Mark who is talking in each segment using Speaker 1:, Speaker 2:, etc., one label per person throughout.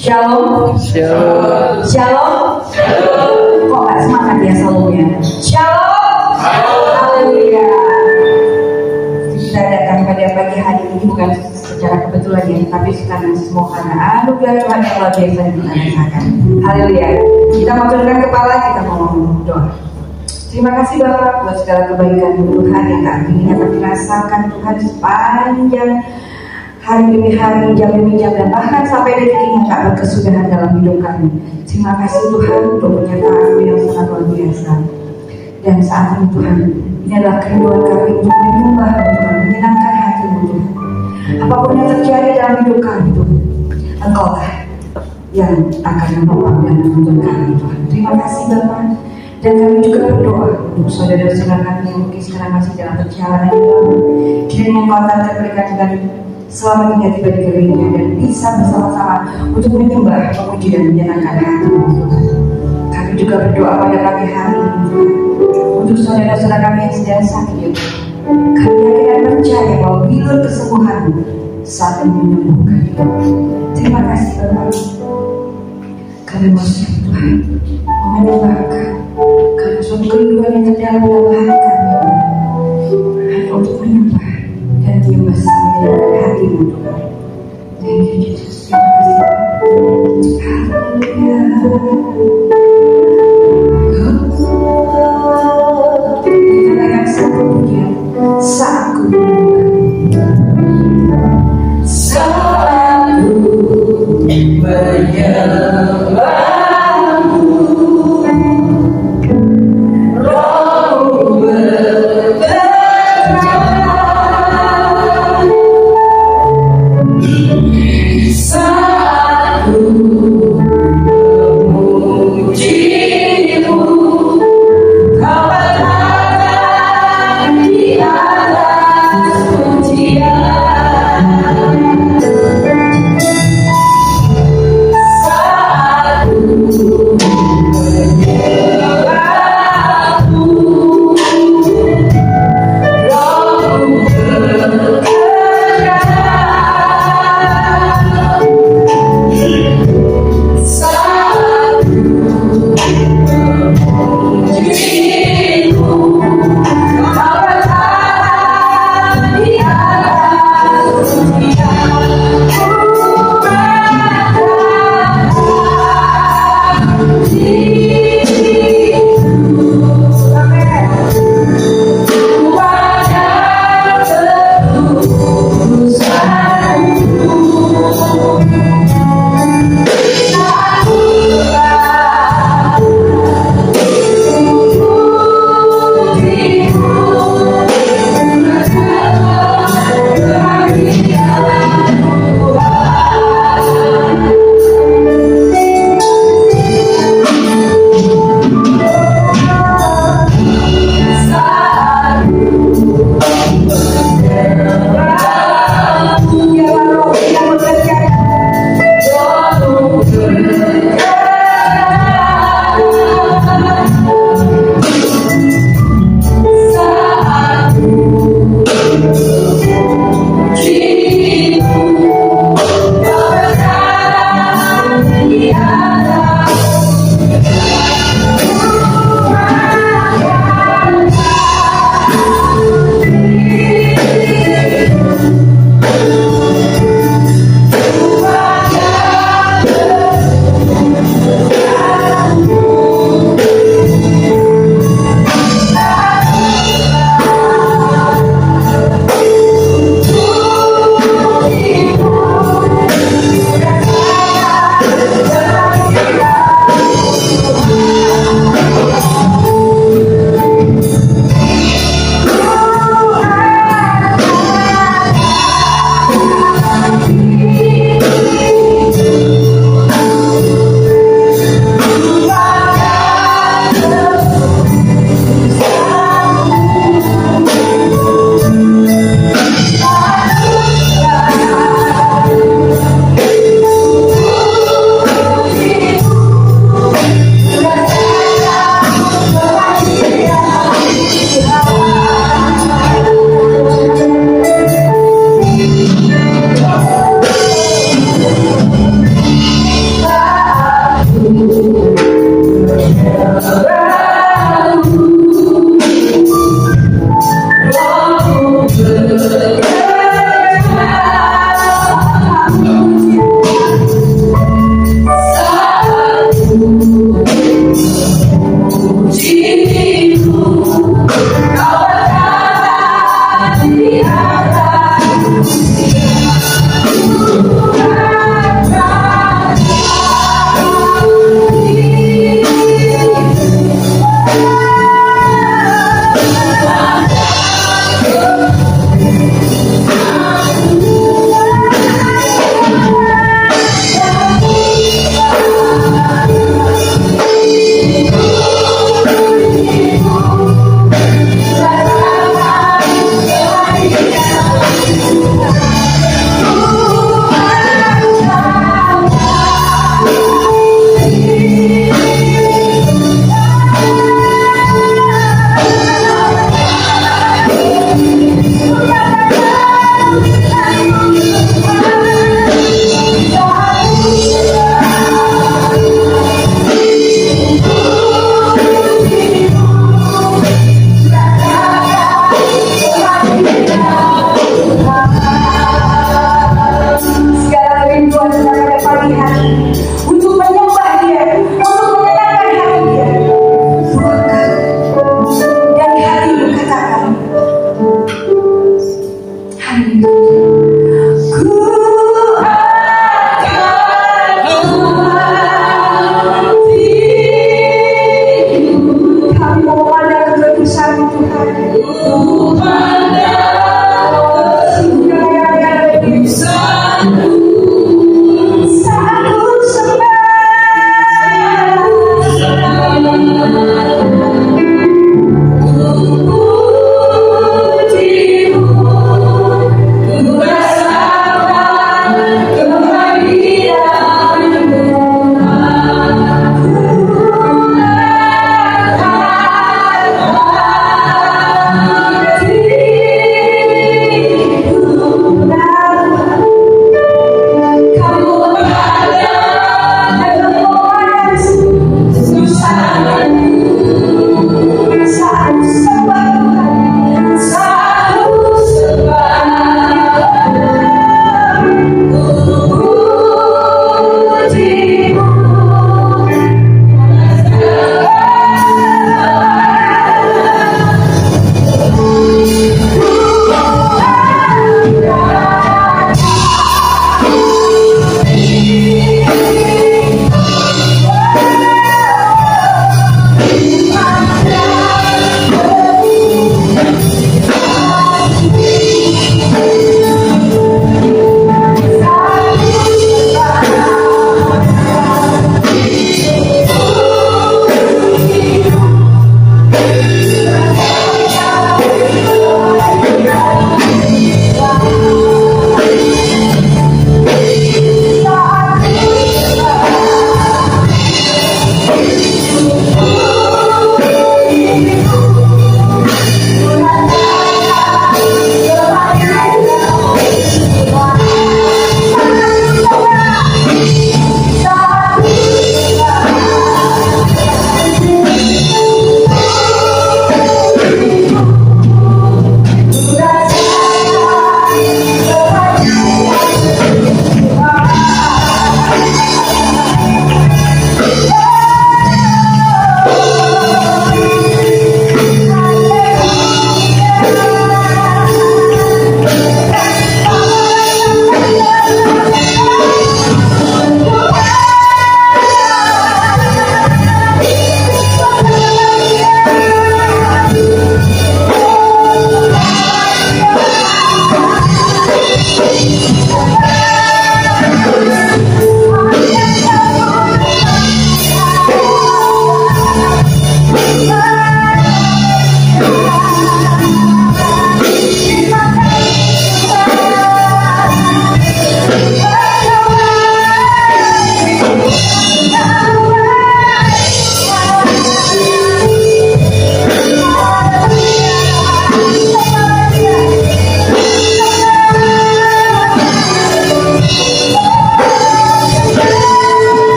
Speaker 1: Shalom.
Speaker 2: Shalom.
Speaker 1: Shalom. Kok gak semangat ya shalomnya? Shalom. Haleluya. Kita datang pada pagi hari ini bukan secara kebetulan ya, tapi karena semua karena anugerah Tuhan yang luar biasa yang kita rasakan. Haleluya. Kita mau turunkan kepala, kita mau doa. Terima kasih Bapak buat segala kebaikan Tuhan yang tak ingin dapat dirasakan Tuhan sepanjang hari demi hari, jam demi jam, dan bahkan sampai detik ini tak berkesudahan dalam hidup kami. Terima kasih Tuhan untuk penyertaan yang sangat luar biasa. Dan saat ini Tuhan, ini adalah kerinduan kami untuk menyembah Tuhan, menyenangkan hati-Mu Tuhan. Apapun yang terjadi dalam hidup kami Tuhan, Engkau lah yang akan menopang dan menuntun kami Tuhan. Terima kasih Bapak. Dan kami juga berdoa untuk saudara-saudara kami yang mungkin sekarang masih dalam perjalanan kiranya Engkau antarkan mereka dengan selamat hingga tiba di gereja dan bisa bersama-sama untuk menyembah, memuji dan menyenangkan hati Tuhan. Kami juga berdoa pada pagi hari ini Tuhan, untuk saudara-saudara kami yang sedang sakit ya Tuhan. Kami yakin dan percaya bahwa bilur kesembuhan saat ini menyembuhkan Tuhan. Terima kasih Bapak. Kami mau siap Tuhan menyembahkan karena suatu kerinduan yang terdalam dalam hati kami hanya untuk menyembah dan menyembah sambil hati-Mu Tuhan. Thank you Jesus. Terima kasih. Haleluya. Kita naikkan satu pujian saat ku menyembah. Saat ku menyembah.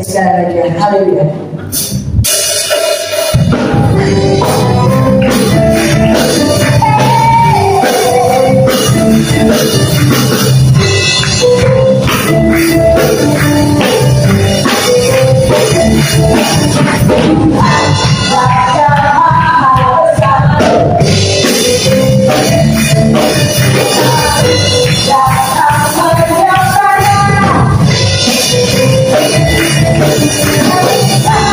Speaker 1: segala-galanya. Haleluya. Hallelujah.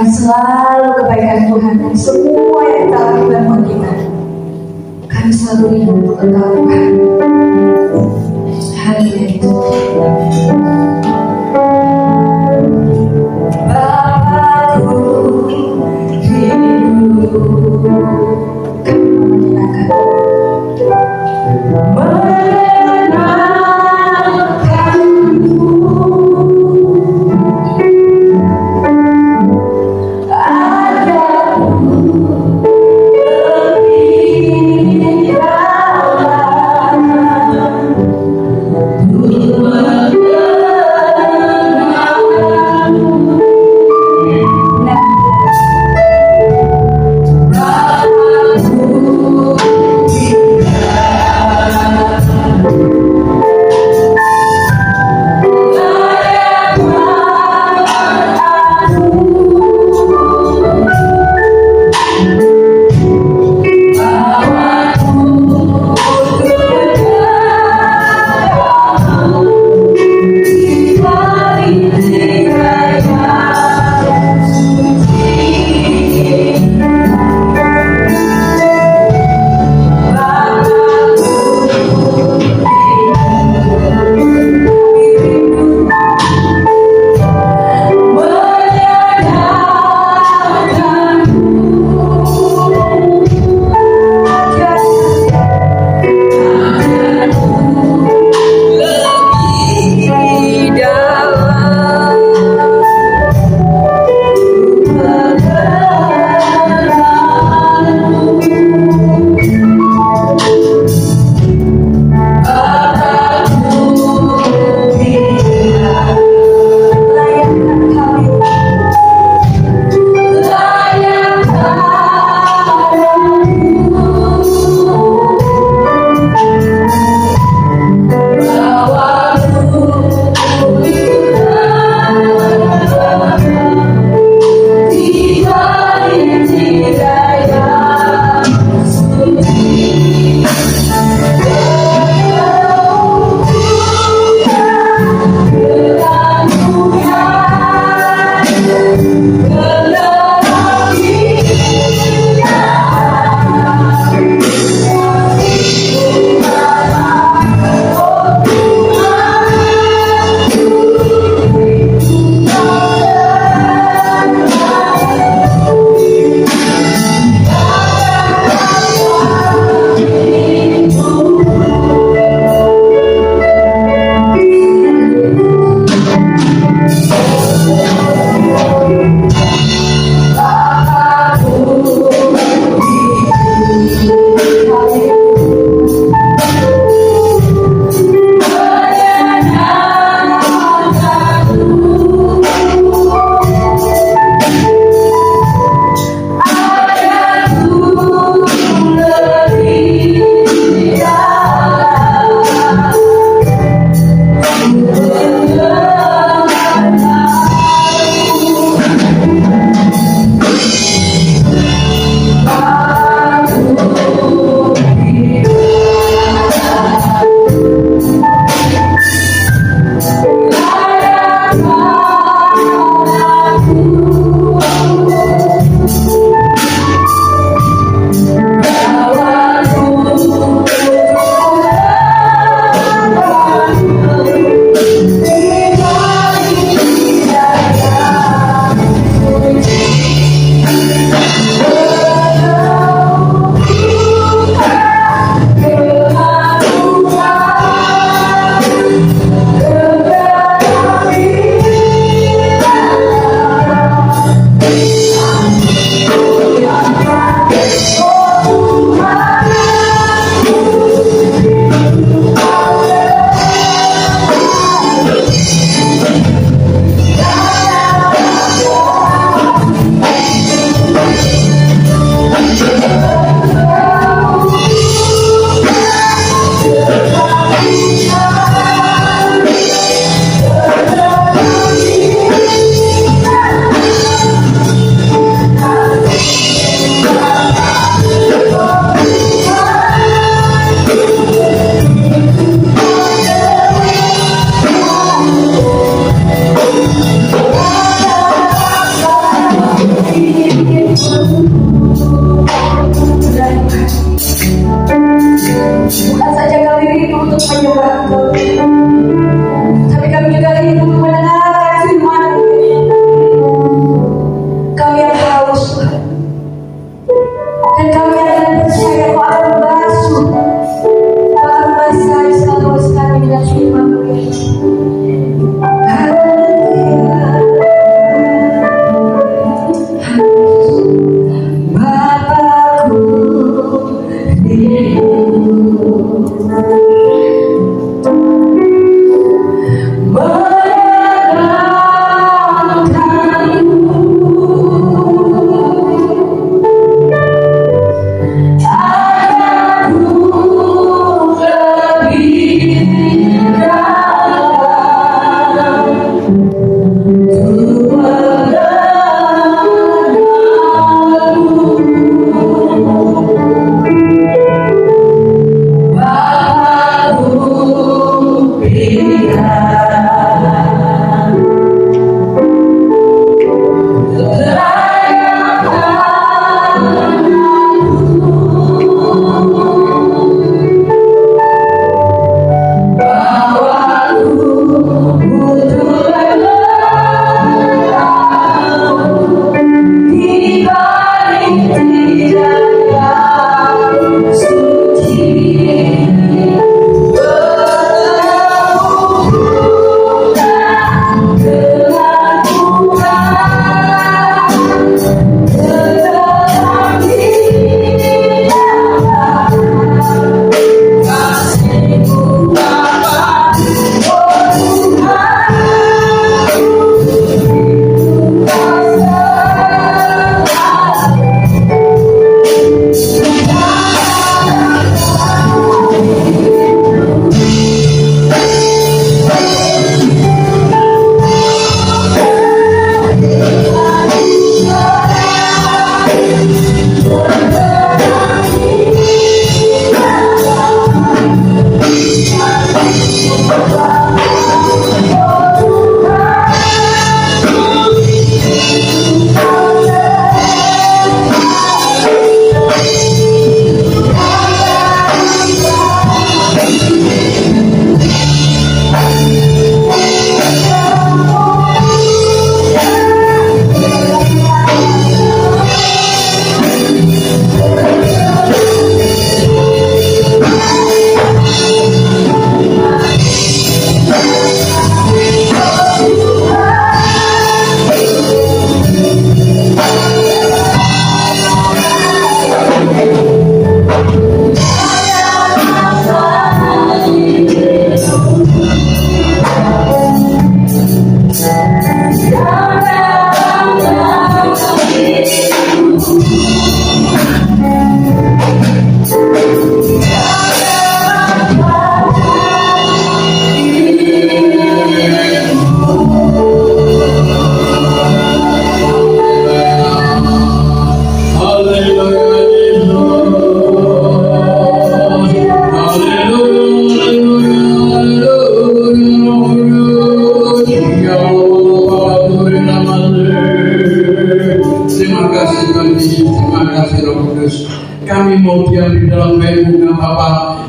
Speaker 1: akan selalu kebaikan Tuhan dan semua yang kita lakukan buat kita. Kami selalu rindu untuk Engkau Tuhan. Haleluya. Bapakku rindu kami menyenangkan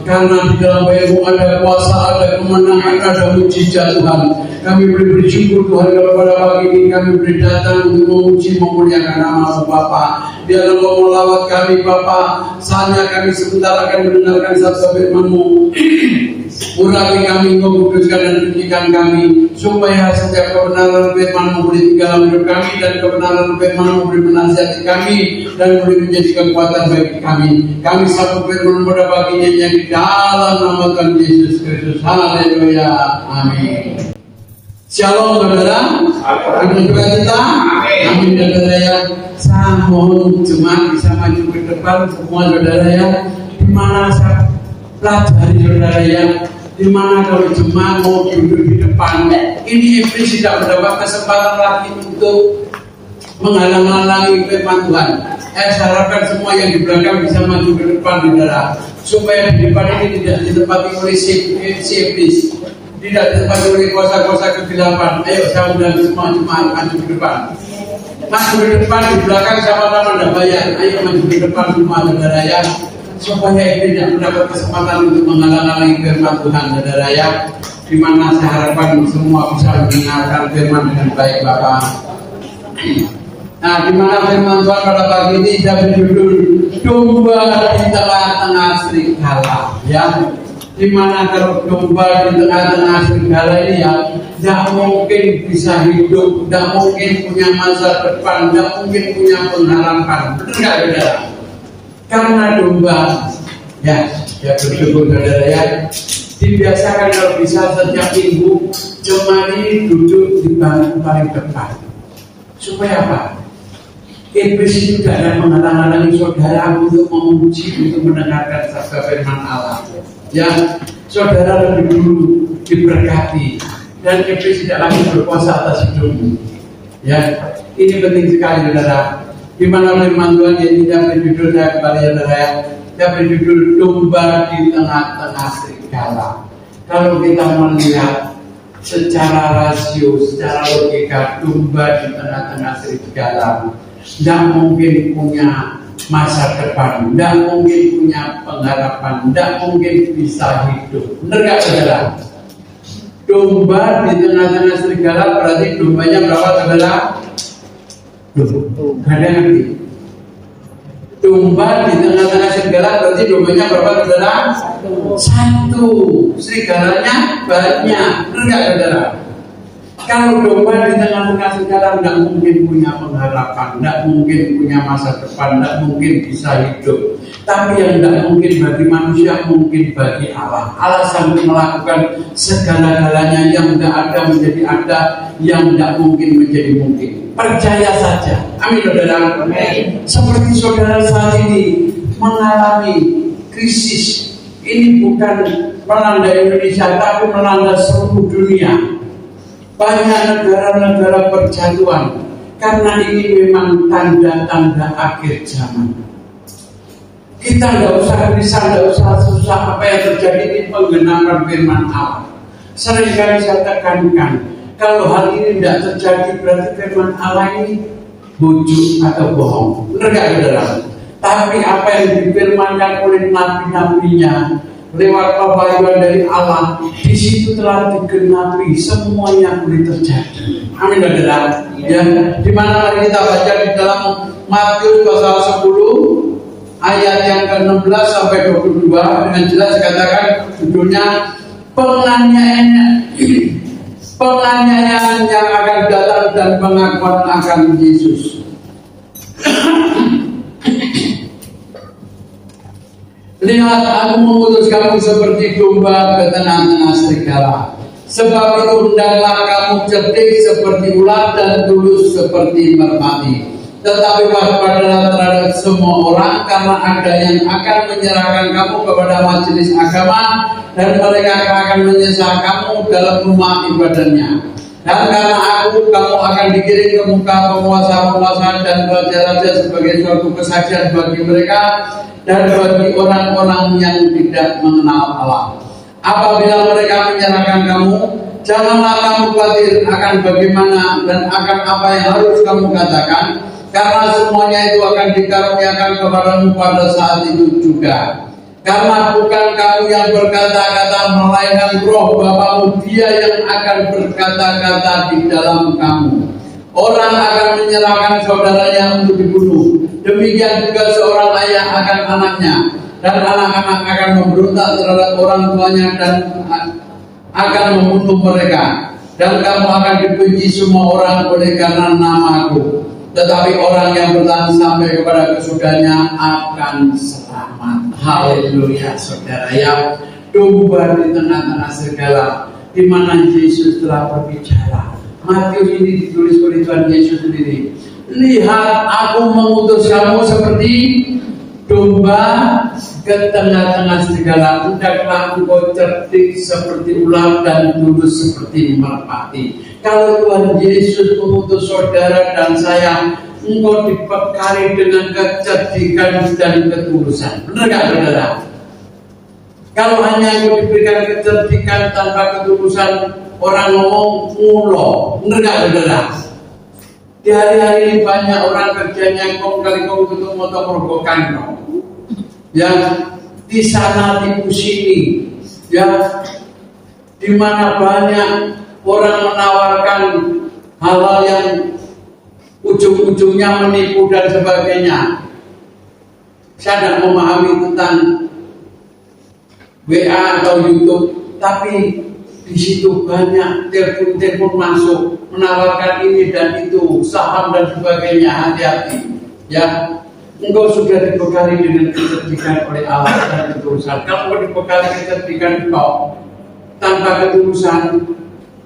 Speaker 2: karena di dalam bayanmu ada kuasa, ada kemenangan, ada mujizat Tuhan. Kami boleh bersyukur Tuhan kalau pada pagi ini kami boleh datang untuk memuji memuliakan nama-Mu Bapa. Biarlah Engkau melawat kami Bapa. Saatnya kami sebentar akan mendengarkan sabda firman-Mu. Urapi kami, Engkau kuduskan dan sucikan kami, supaya setiap kebenaran firman-Mu boleh tinggal dalam hidup kami, dan kebenaran firman-Mu boleh menasihati kami dan boleh menjadi kekuatan bagi kami. Kami sambut firman pada pagi ini yang di dalam nama Tuhan Yesus Kristus. Haleluya. Amin. Shalom saudara. Amin juga kita. Amin saudara ya. Saya mohon jemaat bisa maju ke depan semua saudara ya. Di mana saya pelajari saudara ya. Di mana kalau jemaat mau duduk di depan, ini iblis tidak mendapat kesempatan lagi untuk menghalang-halangi firman Tuhan. Saya harapkan semua yang di belakang bisa maju ke depan saudara, supaya di depan ini tidak ditempati oleh si iblis, tidak ditempati oleh kuasa-kuasa kegelapan. Ayo saya undang semua jemaat maju ke depan. Maju ke depan, di belakang sama-sama tidak bayar. Ayo maju ke depan semua saudara ya, supaya ini tidak mendapat kesempatan untuk menghalang-halangi firman Tuhan saudara ya. Di mana saya harapkan semua bisa mendengarkan firman dengan baik Bapak. Nah, di mana firman Tuhan pada pagi ini saya berjudul domba di tengah-tengah serigala ya. Di mana kalau domba di tengah-tengah serigala ini ya, tidak mungkin bisa hidup, tidak mungkin punya masa depan, tidak mungkin punya pengharapan. Benar nggak saudara? Karena domba ya bersyukur saudara ya, dibiasakan kalau bisa setiap minggu jemaat ini duduk di bangku paling depan. Supaya apa? Iblis itu tidak akan menghalang-halangi saudara untuk memuji, untuk mendengarkan sabda firman Allah. Ya, saudara lebih dulu diberkati dan iblis tidak lagi berkuasa atas hidupmu. Ya, ini penting sekali saudara. Di mana firman Tuhan yang tidak berjudul saya kembali saudara ya, saya berjudul domba di tengah-tengah serigala. Kalau kita melihat secara rasio, secara logika, domba di tengah-tengah serigala tidak mungkin punya masa depan, tidak mungkin punya pengharapan, tidak mungkin bisa hidup. Benar gak saudara? Domba di tengah-tengah serigala berarti dombanya berapa saudara? Gak ada ngerti. Domba di tengah-tengah serigala berarti dombanya berapa saudara? Satu. Serigalanya banyak. Benar gak saudara? Kalau domba di tengah-tengah serigala tidak mungkin punya pengharapan, tidak mungkin punya masa depan, tidak mungkin bisa hidup. Tapi yang tidak mungkin bagi manusia mungkin bagi Allah. Allah sampai melakukan segala-galanya, yang tidak ada menjadi ada, yang tidak mungkin menjadi mungkin. Percaya saja. Amin saudara. Amin. Seperti saudara saat ini mengalami krisis, ini bukan melanda Indonesia tapi melanda seluruh dunia. Banyak negara-negara berjatuhan karena ini memang tanda-tanda akhir zaman. Kita tidak usah risau, tidak usah susah apa yang terjadi di penggenapan firman Allah. Seringkali saya tekankan, kalau hal ini tidak terjadi berarti firman Allah ini bujuk atau bohong. Benar gak saudara? Tapi apa yang difirmankan oleh nabi-nabinya lewat pembawaan dari Allah, di situ telah digenapi, semuanya boleh terjadi. Amin saudara. Ya, di mana mari kita baca di dalam Matius pasal 10 ayat yang ke-16 sampai 22 dengan jelas katakan judulnya penganiayaan yang akan datang dan pengakuan akan Yesus. Lihat, aku mengutus kamu seperti domba ke tengah-tengah serigala. Sebab itu hendaklah kamu cerdik seperti ular dan tulus seperti merpati. Tetapi waspadalah terhadap semua orang, karena ada yang akan menyerahkan kamu kepada majelis agama, dan mereka akan menyesal kamu dalam rumah ibadahnya. Dan karena aku, kamu akan dikirim ke muka penguasa-penguasa dan raja-raja sebagai suatu kesaksian bagi mereka dan bagi orang-orang yang tidak mengenal Allah. Apabila mereka menyerahkan kamu, janganlah kamu khawatir akan bagaimana dan akan apa yang harus kamu katakan, karena semuanya itu akan dikaruniakan kepadamu pada saat itu juga. Karena bukan kamu yang berkata-kata, melainkan Roh Bapamu, Dia yang akan berkata-kata di dalam kamu. Orang akan menyerahkan saudaranya untuk dibunuh. Demikian juga seorang ayah akan anaknya, dan anak-anak akan memberontak terhadap orang tuanya dan akan membunuh mereka. Dan kamu akan dibenci semua orang oleh karena nama-Ku. Tetapi orang yang bertahan sampai kepada kesudahnya akan selamat. Haleluya, saudara ya. Domba di tengah-tengah segala, di mana Yesus telah berbicara. Matius ini ditulis oleh Tuhan Yesus sendiri. Lihat, Aku mengutus kamu seperti domba ke tengah-tengah segala. Hendaklah engkau cerdik seperti ular dan tulus seperti merpati. Kalau Tuhan Yesus mengutus saudara dan saya, engkau dibekali dengan kecerdikan dan ketulusan. Benar gak saudara? Kalau hanya engkau diberikan kecerdikan tanpa ketulusan, orang ngomong ngulo. Benar gak saudara? Di hari-hari ini banyak orang kerjanya kali kau ketemu motor merogokan kau. Ya, di sana tipu sini. Ya, di mana banyak orang menawarkan hal-hal yang ujung-ujungnya menipu dan sebagainya. Saya tidak memahami tentang WA atau YouTube, tapi di situ banyak telepon masuk menawarkan ini dan itu, saham dan sebagainya. Hati-hati, ya. Engkau sudah dibekali dengan kecerdikan oleh Allah dan ketulusan. Kalau engkau dibekali kecerdikan kau tanpa ketulusan,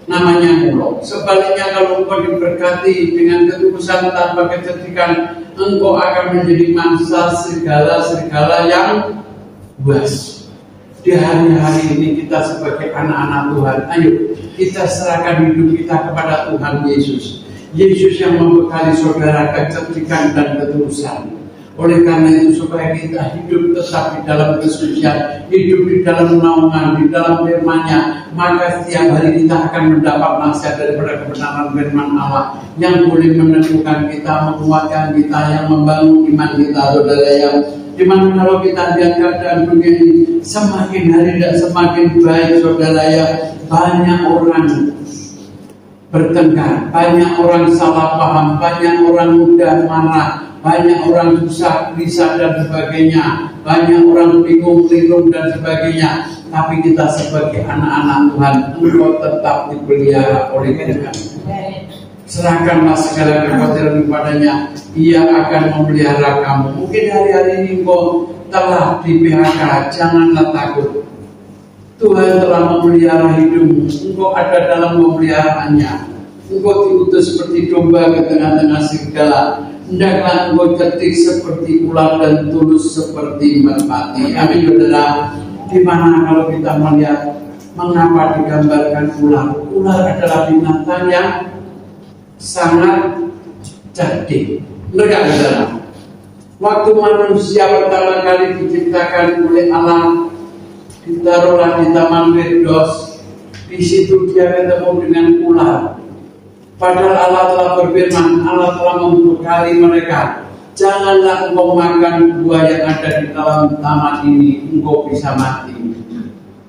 Speaker 2: namanya mulo. Sebaliknya, kalau engkau diberkati dengan ketulusan tanpa kecerdikan, engkau akan menjadi mangsa segala-segala yang buas. Di hari-hari ini kita sebagai anak-anak Tuhan, ayo kita serahkan hidup kita kepada Tuhan Yesus. Yesus yang membekali saudara kecerdikan dan ketulusan. Oleh karena itu, supaya kita hidup tetap di dalam kesucian, hidup di dalam naungan, di dalam firman-Nya, maka setiap hari kita akan mendapat nasihat daripada kebenaran firman Allah yang boleh menentukan kita, menguatkan kita, yang membangun iman kita, saudara ya. Dimana kalau kita lihat keadaan dunia ini semakin hari dan semakin baik, saudara ya, banyak orang bertengkar, banyak orang salah paham, banyak orang mudah marah, banyak orang susah, gelisah dan sebagainya, banyak orang bingung-linglung dan sebagainya. Tapi kita sebagai anak-anak Tuhan, engkau tetap dipelihara oleh Tuhan. Serahkanlah segala kekhawatiran kepadanya, Ia akan memelihara kamu. Mungkin hari-hari ini engkau telah di PHK, janganlah takut. Tuhan telah memelihara hidupmu, engkau ada dalam pemeliharaannya. Engkau diutus seperti domba ke tengah-tengah segala. Hendaklah engkau cerdik seperti ular dan tulus seperti merpati. Amin, saudara. Di mana kalau kita melihat mengapa digambarkan ular? Ular adalah binatang yang sangat cerdik. Benar, saudara? Waktu manusia pertama kali diciptakan oleh Allah, ditaruhlah di Taman Firdaus. Di situ dia ketemu dengan ular. Padahal Allah telah berfirman, Allah telah membekali mereka, janganlah engkau makan buah yang ada di dalam taman ini, engkau bisa mati.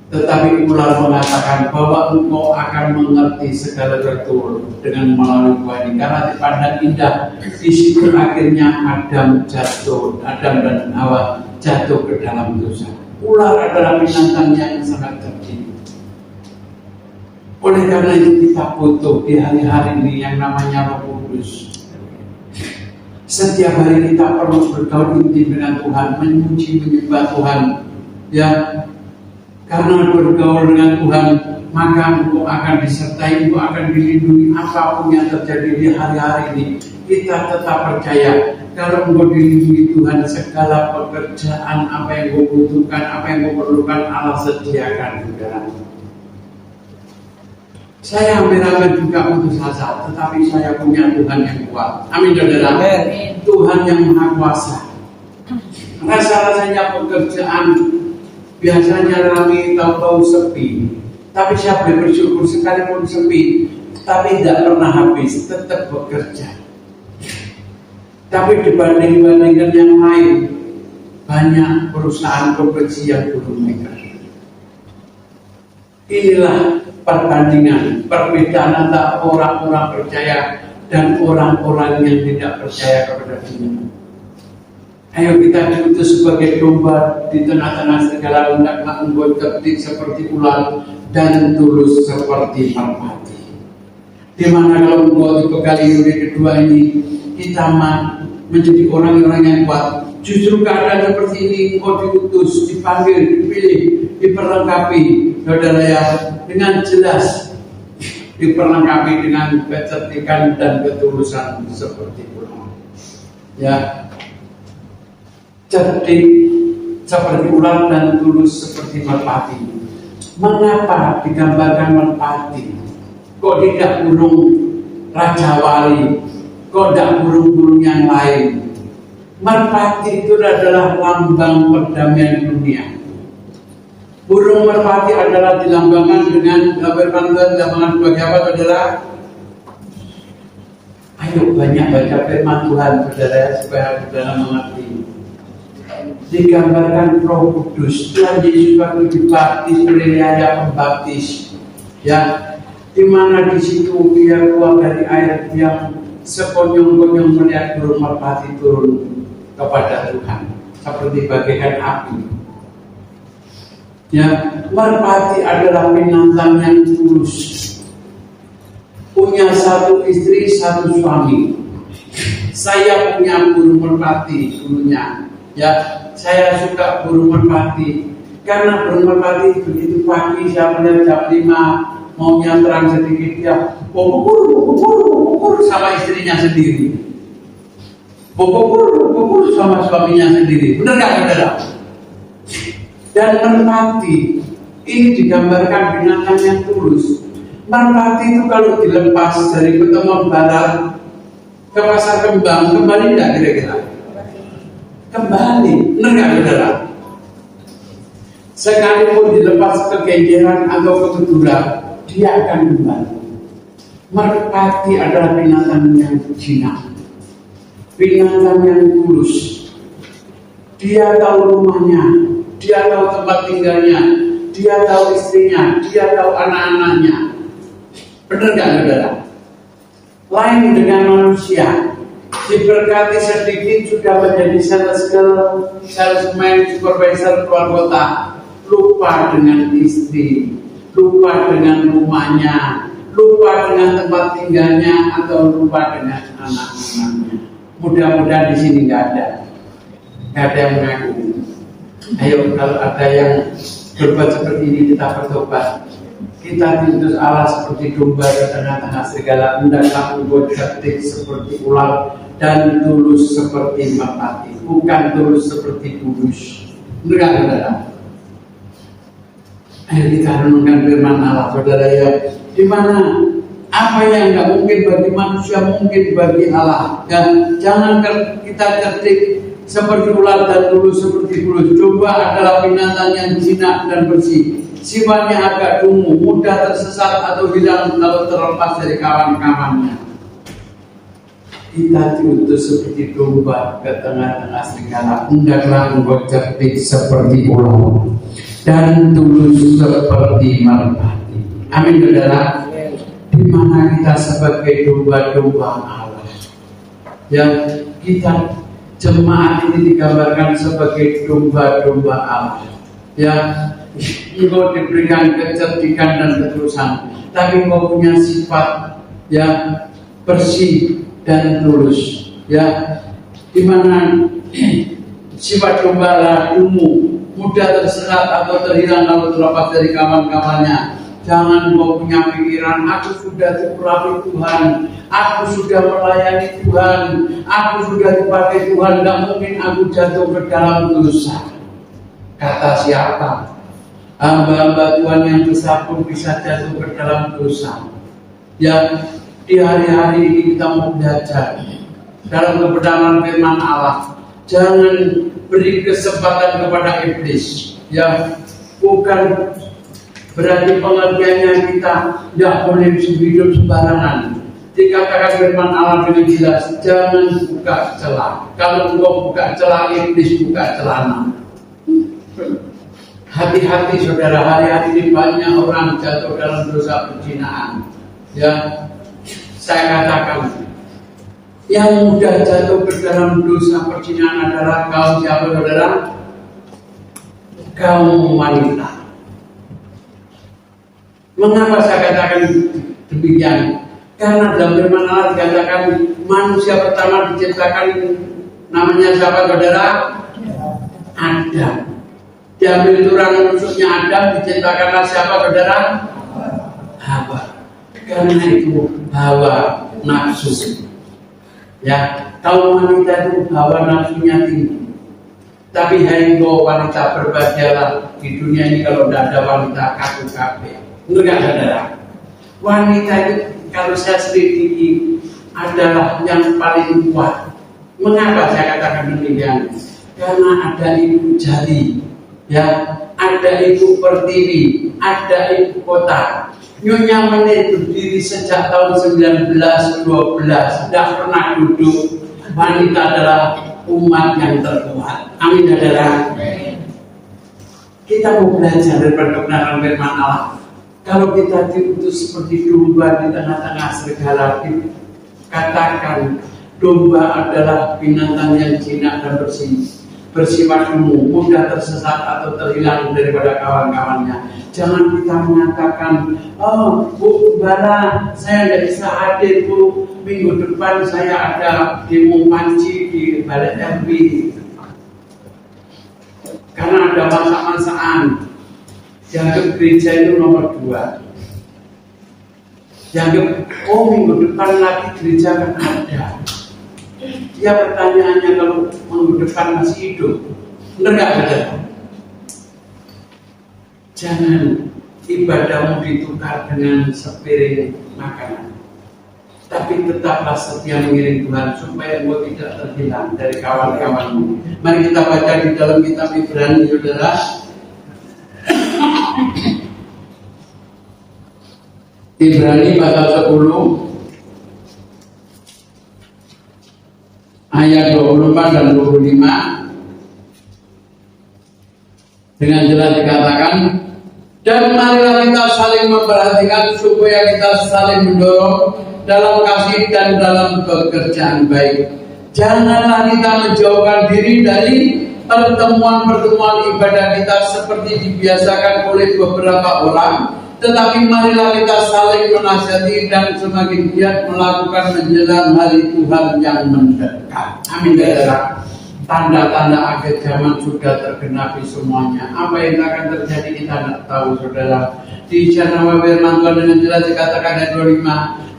Speaker 2: Tetapi ular mengatakan bahwa engkau akan mengerti segala betul dengan melalui buah ini, karena dipandang indah. Di situ akhirnya Adam dan Hawa jatuh ke dalam dosa. Ular adalah binatang yang sangat cerdik. Oleh karena itu kita butuh di hari-hari ini yang namanya Roh Kudus. Setiap hari kita perlu bergaul intim dengan Tuhan, memuji menyembah Tuhan. Ya, karena bergaul dengan Tuhan, maka engkau akan disertai, engkau akan dilindungi apapun yang terjadi di hari-hari ini. Kita tetap percaya kalau engkau dilindungi Tuhan, segala pekerjaan apa yang engkau butuhkan, apa yang engkau perlukan, Allah sediakan, saudara. Saya hampir-hampir juga putus asa, tetapi saya punya Tuhan yang kuat. Amin, saudara. Tuhan yang Maha Kuasa. Rasa-rasanya pekerjaan biasanya ramai, tahu-tahu sepi. Tapi saya bersyukur sekalipun sepi, tapi tidak pernah habis, tetap bekerja. Tapi dibandingkan yang lain, banyak perusahaan properti yang gulung tikar. Inilah perbandingan, perbedaan antara orang-orang percaya dan orang-orang yang tidak percaya kepada Tuhan. Ayo kita diutus sebagai domba di tengah-tengah segala hendaklah engkau cerdik seperti ular dan tulus seperti merpati. Di mana kalau engkau dibekali unit kedua ini, kita menjadi orang-orang yang kuat. Justru keadaan seperti ini engkau diutus, dipanggil, dipilih, diperlengkapi, saudara ya, dengan jelas, diperlengkapi dengan kecerdikan dan ketulusan seperti ular. Ya, cerdik seperti ular dan tulus seperti merpati. Mengapa digambarkan merpati? Kok tidak burung Raja Wali? Kok tidak burung-burung yang lain? Merpati itu adalah lambang perdamaian dunia. Burung merpati adalah dilambangkan dengan dilambangkan sebagai apa, saudara? Ayo banyak baca firman Tuhan, saudara, supaya saudara mengerti. Digambarkan Roh Kudus. Tuhan Yesus waktu dibaptis oleh Yahya Pembaptis, ya, di mana di situ dia keluar dari air, dia sekonyong-konyong melihat burung merpati turun kepada Tuhan seperti bagaikan api. Ya, merpati adalah binatang yang tulus, punya satu istri, satu suami. Saya punya burung merpati dulunya. Ya, saya suka burung merpati karena burung merpati begitu pagi saya melihat jam 5 maunya terang sedikit, dia kukur sama istrinya sendiri, kukur sama suaminya sendiri. Benar nggak, saudara? Dan merpati ini digambarkan binatang yang tulus. Merpati itu kalau dilepas dari pertemuan barat ke pasar kembang, kembali nggak kira-kira? Kembali, benar nggak, saudara? Sekalipun dilepas ke genjeran atau ke kedudukan, dia akan kembali. Merpati adalah binatang yang jinak, binatang yang tulus. Dia tahu rumahnya, dia tahu tempat tinggalnya, dia tahu istrinya, dia tahu anak-anaknya. Benar nggak, saudara? Lain dengan manusia, diberkati sedikit sudah menjadi sales girl, salesman, supervisor keluar kota, lupa dengan istri, lupa dengan rumahnya, lupa dengan tempat tinggalnya, atau lupa dengan anak-anaknya. Mudah-mudahan di sini nggak ada yang mengaku. Ayo, kalau ada yang berbuat seperti ini, kita bertobat. Kita diutus Allah seperti domba di tengah-tengah serigala, hendaklah engkau cerdik seperti ular dan tulus seperti merpati, bukan tulus seperti kudus. Enggak, saudara? Ayo kita renungkan firman Allah, saudara ya. Di mana apa yang nggak mungkin bagi manusia mungkin bagi Allah. Dan jangan kita cerdik seperti ular dan tulus seperti kudus. Domba adalah binatang yang jinak dan bersih. Sifatnya agak dungu, mudah tersesat atau hilang kalau terlepas dari kawan-kawannya. Kita diutus seperti domba ke tengah-tengah serigala. Hendaklah engkau cerdik seperti ular dan tulus seperti merpati. Amin, saudara. Di mana kita sebagai domba-domba Allah. Yang kita jemaat ini digambarkan sebagai domba-domba Allah. Ya, engkau diberikan kecerdikan dan ketulusan, tapi engkau punya sifat ya bersih dan tulus, ya, di mana sifat domba dungu, mudah tersesat atau terhilang kalau terlepas dari kawan-kawannya. Jangan engkau punya pikiran, aku sudah diurapi Tuhan, aku sudah melayani Tuhan, aku sudah dipakai Tuhan, tidak mungkin aku jatuh ke dalam dosa. Kata siapa? Hamba-hamba Tuhan yang besar pun bisa jatuh ke dalam dosa. Ya, di hari-hari ini kita mau belajar dalam kebenaran firman Allah. Jangan beri kesempatan kepada iblis. Ya, bukan berarti pengertiannya kita tidak boleh hidup sembarangan, Dikatakan firman Allah dengan jelas, jangan buka celah. Kalau engkau buka celah, iblis buka celana. Hati-hati saudara, hari-hari ini banyak orang jatuh dalam dosa perzinahan. Ya, saya katakan, yang mudah jatuh ke dalam dosa perzinahan adalah kaum siapa saudara? Kaum wanita. Mengapa saya katakan demikian? Karena dalam firman Allah dikatakan manusia pertama diciptakan namanya siapa saudara? Adam. Diambil tulang rusuknya Adam, diciptakanlah siapa saudara? Hawa. Karena itu hawa nafsu. Ya, kaum wanita itu hawa nafsunya tinggi. Tapi hai engkau wanita, berbahagialah di dunia ini kalau tidak ada wanita kaku kabe. Enggak saudara. Wanita itu kalau saya selidiki adalah yang paling kuat. Mengapa saya katakan demikian? Karena ada ibu jari, ya, ada ibu pertiwi, ada ibu kota. Nyonya Menit berdiri sejak tahun 1912, tidak pernah duduk. Wanita adalah umat yang terkuat. Amin saudara. Kita mau belajar dari kebenaran firman Allah. Kalau kita diutus seperti domba di tengah-tengah serigala, dikatakan domba adalah binatang yang jinak dan bersifat umum, mudah tersesat atau terhilang daripada kawan-kawannya. Jangan kita mengatakan, oh Bu Gembala, saya tidak bisa hadir Bu, minggu depan saya ada demo panci di Balai RW. Karena ada masak-masakan. Yang gereja itu nomor 2. Yang minggu depan lagi gereja kan ada. Ya pertanyaannya, kalau minggu depan masih hidup, benar nggak ada? Jangan ibadahmu ditukar dengan sepiring makanan, tapi tetaplah setia mengiring Tuhan supaya engkau tidak terhilang dari kawan-kawanmu. Mari kita baca di dalam kitab Ibrani, saudara. Ibrani pasal 10 ayat 24 dan 25 dengan jelas dikatakan, dan marilah kita saling memperhatikan supaya kita saling mendorong dalam kasih dan dalam pekerjaan baik. Janganlah kita menjauhkan diri dari pertemuan-pertemuan ibadah kita seperti dibiasakan oleh beberapa orang, tetapi marilah kita saling menasihati dan semakin giat melakukan menjelang hari Tuhan yang mendekat. Amin saudara. Tanda-tanda akhir zaman sudah tergenapi semuanya. Apa yang akan terjadi kita tidak tahu saudara. Di Janawa firman Tuhan dengan jelas dikatakan ayat 25,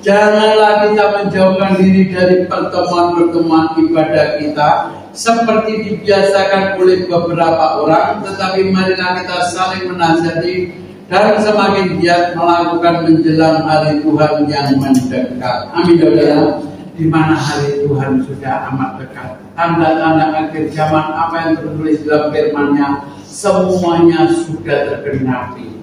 Speaker 2: janganlah kita menjauhkan diri dari pertemuan-pertemuan ibadah kita seperti dibiasakan oleh beberapa orang, tetapi marilah kita saling menasihati dan semakin giat melakukan menjelang hari Tuhan yang mendekat. Amin saudara. Di mana hari Tuhan sudah amat dekat. Tanda-tanda akhir zaman apa yang tertulis dalam firman-Nya semuanya sudah tergenapi.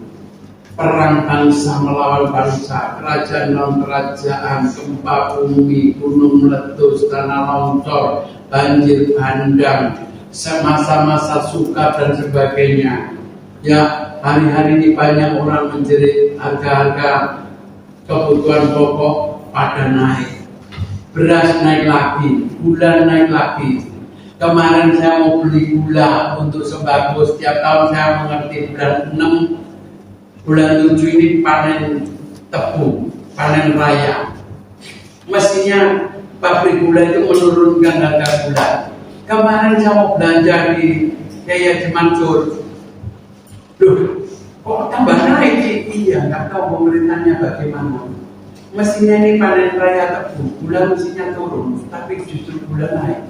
Speaker 2: Perang bangsa melawan bangsa, kerajaan melawan kerajaan, gempa bumi, gunung meletus, tanah longsor, banjir bandang, semasa-masa suka dan sebagainya. Ya, hari-hari ini banyak orang menjerit harga-harga kebutuhan pokok pada naik. Beras naik lagi, gula naik lagi. Kemarin saya mau beli gula untuk sembako. Setiap tahun saya mengerti bulan 6, bulan 7 ini panen tebu, panen raya. Mestinya pabrik gula itu menurunkan harga gula. Kemarin saya mau belanja di Jaya Cimancur. Loh, kok tambah naik sih? Iya, nggak tahu pemerintahnya bagaimana. Mestinya ini panen raya tebu, gula mestinya turun, tapi justru gula naik.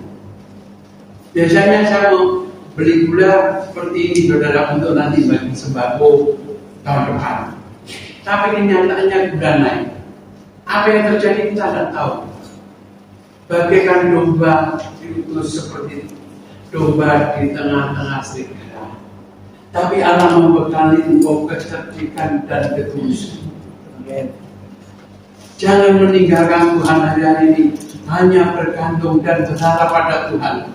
Speaker 2: Biasanya saya mau beli gula seperti ini saudara untuk nanti bagi sembako tahun depan. Tapi kenyataannya gula naik. Apa yang terjadi kita tidak tahu. Bagaikan domba diutus seperti domba di tengah-tengah serigala. Tapi Allah membekali engkau kecerdikan dan ketulusan. Jangan meninggalkan Tuhan hari ini, hanya bergantung dan berharap pada Tuhan.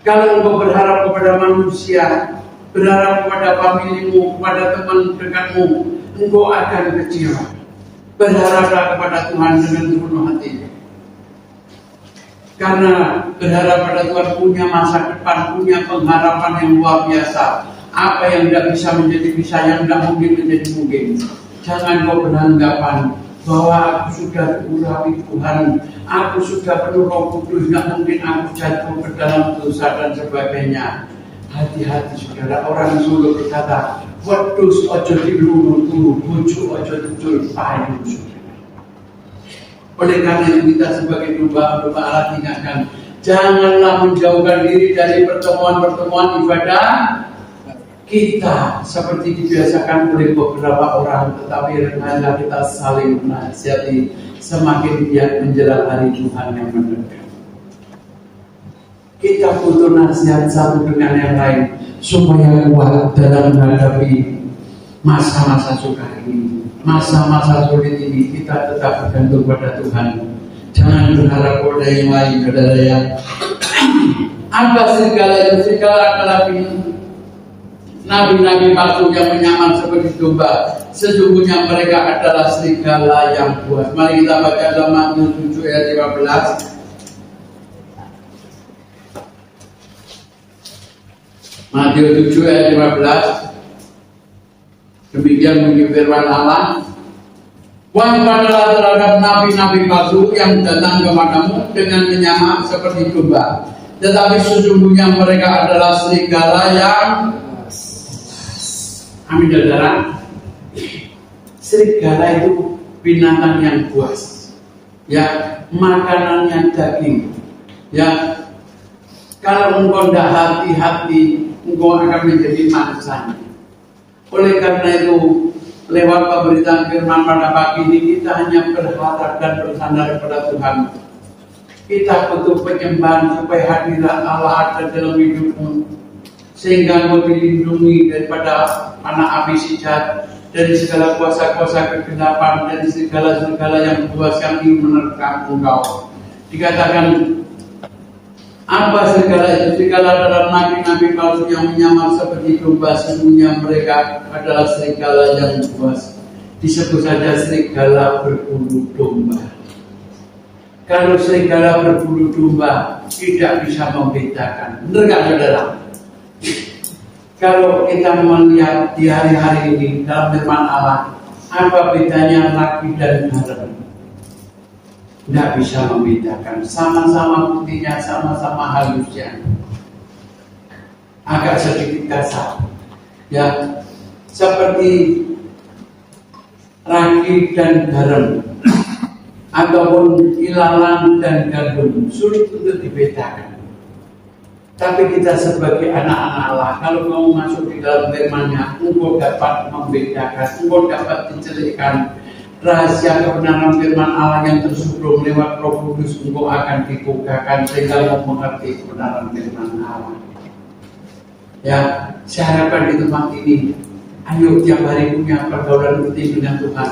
Speaker 2: Kalau engkau berharap kepada manusia, berharap kepada familimu, kepada teman dekatmu, engkau akan kecewa. Berharaplah kepada Tuhan dengan sepenuh hati. Karena berharap pada Tuhan punya masa depan, punya pengharapan yang luar biasa. Apa yang tidak bisa menjadi bisa, yang tidak mungkin menjadi mungkin. Jangan kau beranggapan bahwa aku sudah diurapi Tuhan, aku sudah penuh Roh Kudus, tidak mungkin aku jatuh ke dalam dosa dan sebagainya. Hati-hati saudara, orang Solo berkata, wedhus ojo diluru-luru, bojo ojo dicul payu. Oleh karena itu kita sebagai domba-domba Allah ingatkan, janganlah menjauhkan diri dari pertemuan-pertemuan ibadah kita seperti dibiasakan oleh beberapa orang, tetapi hendaklah kita saling menasihati semakin giat menjelang hari Tuhan yang mendekat. Kita butuh nasihat satu dengan yang lain supaya kuat dalam menghadapi masa-masa sukar ini, masa-masa sulit ini. Kita tetap bergantung pada Tuhan. Jangan berharap pada yang lain, saudara ya. Apa segala itu? Segala adalah nabi-nabi palsu yang menyamar seperti domba. Sesungguhnya mereka adalah serigala yang buas. Mari kita baca dalam Matius 7 ayat 15. Matius 7 ayat 15. Demikian bunyi firman Allah. Waspadalah terhadap nabi-nabi palsu yang datang kepadamu dengan menyamar seperti domba, tetapi sesungguhnya mereka adalah serigala yang amin saudara. Serigala itu binatang yang buas, ya, makanannya daging, ya. Kalau engkau tidak hati-hati, engkau akan menjadi mangsa. Oleh karena itu, lewat pemberitaan firman pada pagi ini, kita hanya berharap dan bersandar kepada Tuhan. Kita butuh penyembahan supaya hadirat Allah ada dalam hidupmu, sehingga engkau dilindungi daripada anak api si jahat, dari segala kuasa-kuasa kegelapan, dari segala-segala yang buas yang ingin menerkam engkau. Dikatakan apa segala itu? Segala adalah nabi-nabi palsu yang menyamar seperti domba, sesungguhnya mereka adalah serigala yang buas. Disebut saja serigala berbulu domba. Kalau serigala berbulu domba tidak bisa membedakan, benar nggak saudara? Kalau kita melihat di hari-hari ini dalam firman Allah, apa bedanya laki dan garam? Tidak bisa membedakan, sama-sama putihnya, sama-sama halusnya, agak sedikit kasar, ya, seperti ragi dan garam, ataupun ilalang dan gandum, sulit untuk dibedakan. Tapi kita sebagai anak-anak Allah, kalau kamu masuk di dalam firman-Nya, engkau dapat membedakan, engkau dapat dicelikkan. Rahasia kebenaran firman Allah yang tersubur lewat Roh Kudus engkau akan dibukakan sehingga engkau mengerti kebenaran firman Allah. Ya, saya harapkan di tempat ini, ayo tiap hari punya pergaulan rutin dengan Tuhan.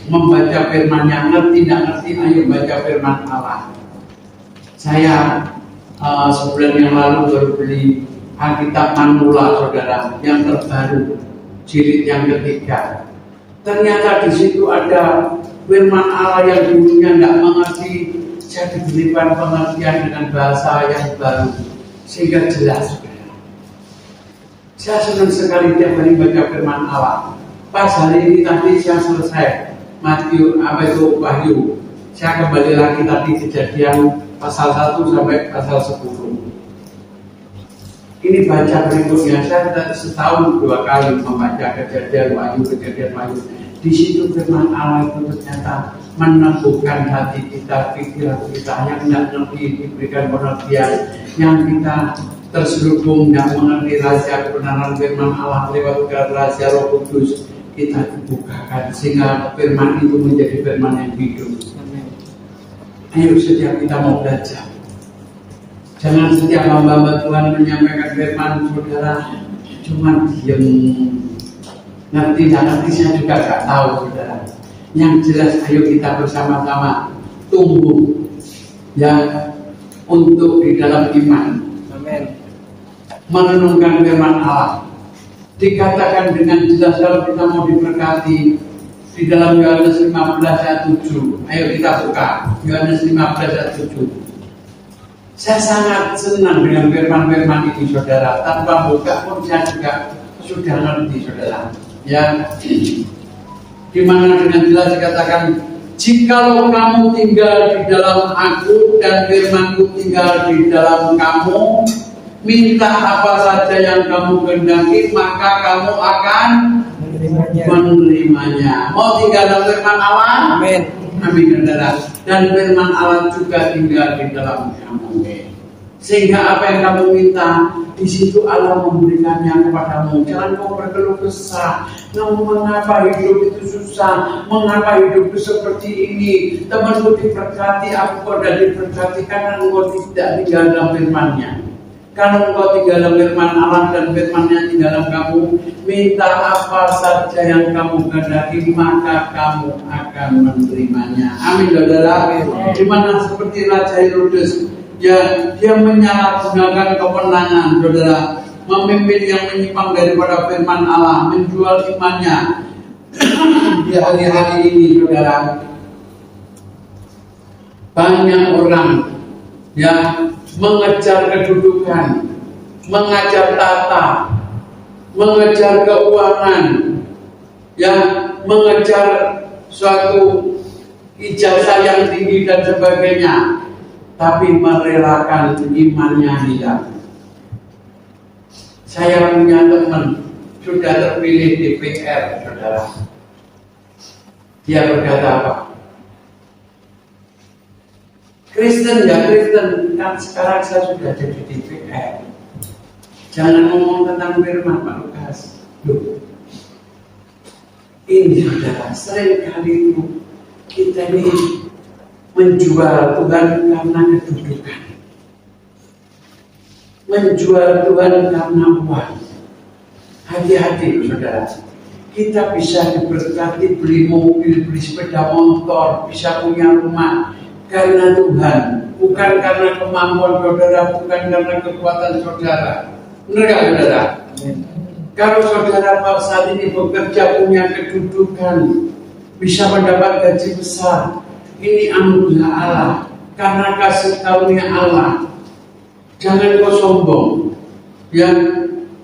Speaker 2: Membaca firman-Nya, ngerti tidak ngerti, ayo baca firman Allah. Saya sebulan yang lalu baru beli Alkitab Manula, saudara, yang terbaru, jilid yang ketiga. Ternyata di situ ada firman Allah yang dulunya tidak mengerti, saya diberikan pengertian dengan bahasa yang baru sehingga jelas. Saya senang sekali tiap hari baca firman Allah. Pas hari ini tadi saya selesai Matius Wahyu, saya kembali lagi tadi Kejadian pasal 1 sampai pasal 10. Ini baca berikutnya, saya setahun 2 kali membaca Kejadian Wahyu. Di situ firman Allah itu ternyata meneguhkan hati kita, pikiran kita yang tidak ngerti diberikan pengertian, yang kita terselubung dan mengerti rahasia kebenaran firman Allah lewat rahasia Roh Kudus, kita dibukakan sehingga firman itu menjadi firman yang hidup. Ayo setiap kita mau belajar. Jangan setiap hamba Tuhan menyampaikan firman, saudara cuma diam, ngerti dan ngerti saya juga gak tahu, saudara. Yang jelas ayo kita bersama-sama tumbuh ya untuk di dalam iman. Amin. Merenungkan firman Allah. Dikatakan dengan jelas kalau kita mau diberkati di dalam Yohanes 15 ayat 7. Ayo kita buka Yohanes 15 ayat 7. Saya sangat senang dengan firman-firman ini saudara. Tanpa buka pun saya juga sudah ngerti saudara. Ya, di mana dengan jelas dikatakan, jikalau kamu tinggal di dalam aku dan firmanku tinggal di dalam kamu, minta apa saja yang kamu kehendaki maka kamu akan menerimanya. Mau tinggal dalam firman Allah? Amin. Amin saudara. Dan firman Allah juga tinggal di dalam kamu. Sehingga apa yang kamu minta, di situ Allah memberikannya kepadamu. Jangan kau berkeluh kesah. Namun mengapa hidup itu susah? Mengapa hidup itu seperti ini? Temanku diberkati, aku kok tidak diberkati karena engkau tidak tinggal dalam firman-Nya. Kalau engkau tinggal dalam firman Allah dan firman-Nya tinggal dalam kamu, minta apa saja yang kamu kehendaki maka kamu akan menerimanya. Amin saudara. Di mana seperti Raja Herodes, ya, dia menyalahgunakan kewenangan, saudara, memimpin yang menyimpang daripada firman Allah, menjual imannya. Di hari-hari ini, saudara, banyak orang yang mengejar kedudukan, mengejar tata, mengejar keuangan, yang mengejar suatu ijazah yang tinggi dan sebagainya, tapi merelakan imannya hilang. Saya punya teman sudah terpilih DPR, saudara. Dia berkata apa? Kristen ya Kristen, kan sekarang saya sudah jadi DPR. Jangan ngomong tentang firman Pak Lukas. Loh, ini saudara, sering kali itu kita ini menjual Tuhan karena kedudukan, menjual Tuhan karena uang. Hati-hati saudara, kita bisa diberkati beli mobil, beli sepeda motor, bisa punya rumah karena Tuhan, bukan karena kemampuan saudara, bukan karena kekuatan saudara. Benar gak saudara? Kalau saudara saat ini bekerja punya kedudukan, bisa mendapat gaji besar, ini anugerah Allah, karena kasih karunia Allah. Jangan kau sombong. Yang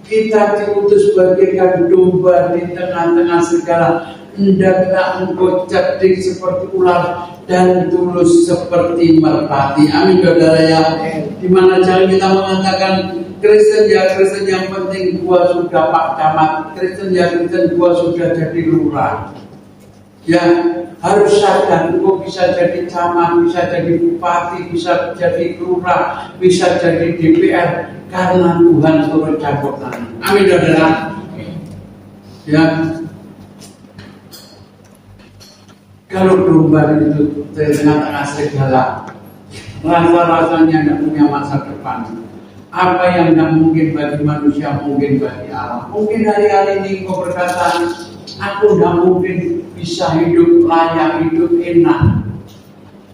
Speaker 2: kita diutus bagaikan domba di tengah-tengah segala. Hendaklah engkau cerdik seperti ular dan tulus seperti merpati. Amin saudara ya. Dimana jangan kita mengatakan Kristen ya Kristen, yang penting gua sudah Pak Camat. Kristen ya Kristen, gua sudah jadi lurah. Ya, harus sadar, engkau bisa jadi camat, bisa jadi bupati, bisa jadi lurah, bisa jadi DPR karena Tuhan turut campur tangan. Amin saudara. Ya, kalau domba itu di tengah-tengah serigala, rasa-rasanya tidak punya masa depan. Apa yang tidak mungkin bagi manusia mungkin bagi Allah. Mungkin hari-hari ini kau berkata, aku tidak mungkin bisa hidup layak, hidup enak,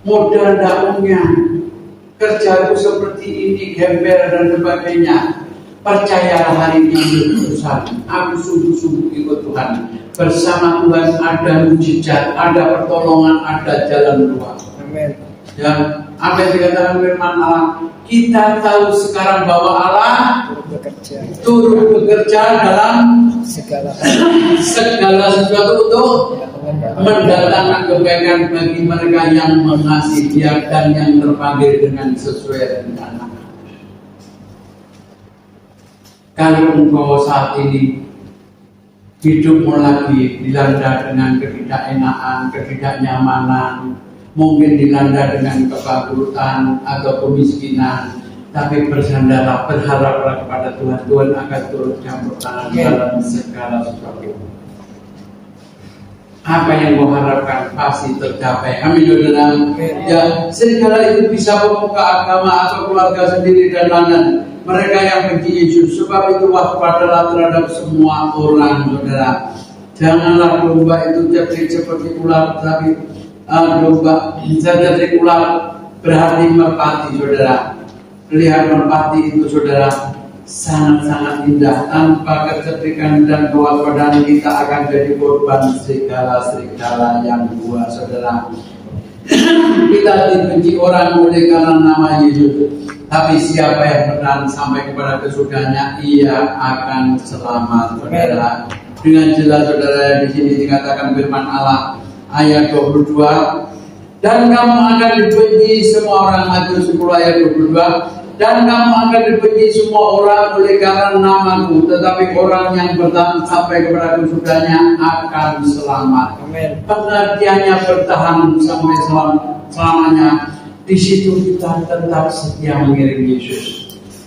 Speaker 2: modal tidak punya, kerjaku seperti ini, gembel dan sebagainya. Percayalah hari ini keputusan, aku sungguh-sungguh ikut Tuhan. Bersama Tuhan ada mujizat, ada pertolongan, ada jalan keluar. Amin. Dan apa yang dikatakan firman Allah, kita tahu sekarang bahwa Allah turut bekerja dalam segala sesuatu untuk mendatangkan kebaikan bagi mereka yang mengasihi Dia dan yang terpanggil dengan sesuai rencana. Kalau engkau saat ini hidupmu lagi dilanda dengan ketidakenaan, ketidaknyamanan, mungkin dilanda dengan kebangkrutan atau kemiskinan, tapi bersandarlah, berharaplah kepada Tuhan. Tuhan akan turut campur tangan dalam segala sesuatu. Apa yang kau harapkan pasti tercapai. Amin saudara. Ya, segala itu bisa pemuka agama atau keluarga sendiri dan lain-lain. Mereka yang benci Yesus, sebab itu waspadalah terhadap semua orang, saudara. Janganlah domba itu cerdik seperti ular, tapi domba cerdik ular berarti merpati, saudara. Lihat merpati itu, saudara, sangat-sangat indah. Tanpa kecerdikan dan kewaspadaan kita akan jadi korban serigala yang buas, saudara. Kita dibenci orang oleh karena nama Yesus, tapi siapa yang bertahan sampai kepada kesudahannya, ia akan selamat, saudara. Dengan jelas, saudara, di sini dikatakan firman Allah ayat 22, dan kamu akan dibenci semua orang. Matius 10 ayat 22, dan kamu akan dibenci semua orang oleh karena namaku, tetapi orang yang bertahan sampai kepada kesudahannya akan selamat. Pengertiannya bertahan sampai selamanya. Di situ kita tetap setia mengiring Yesus.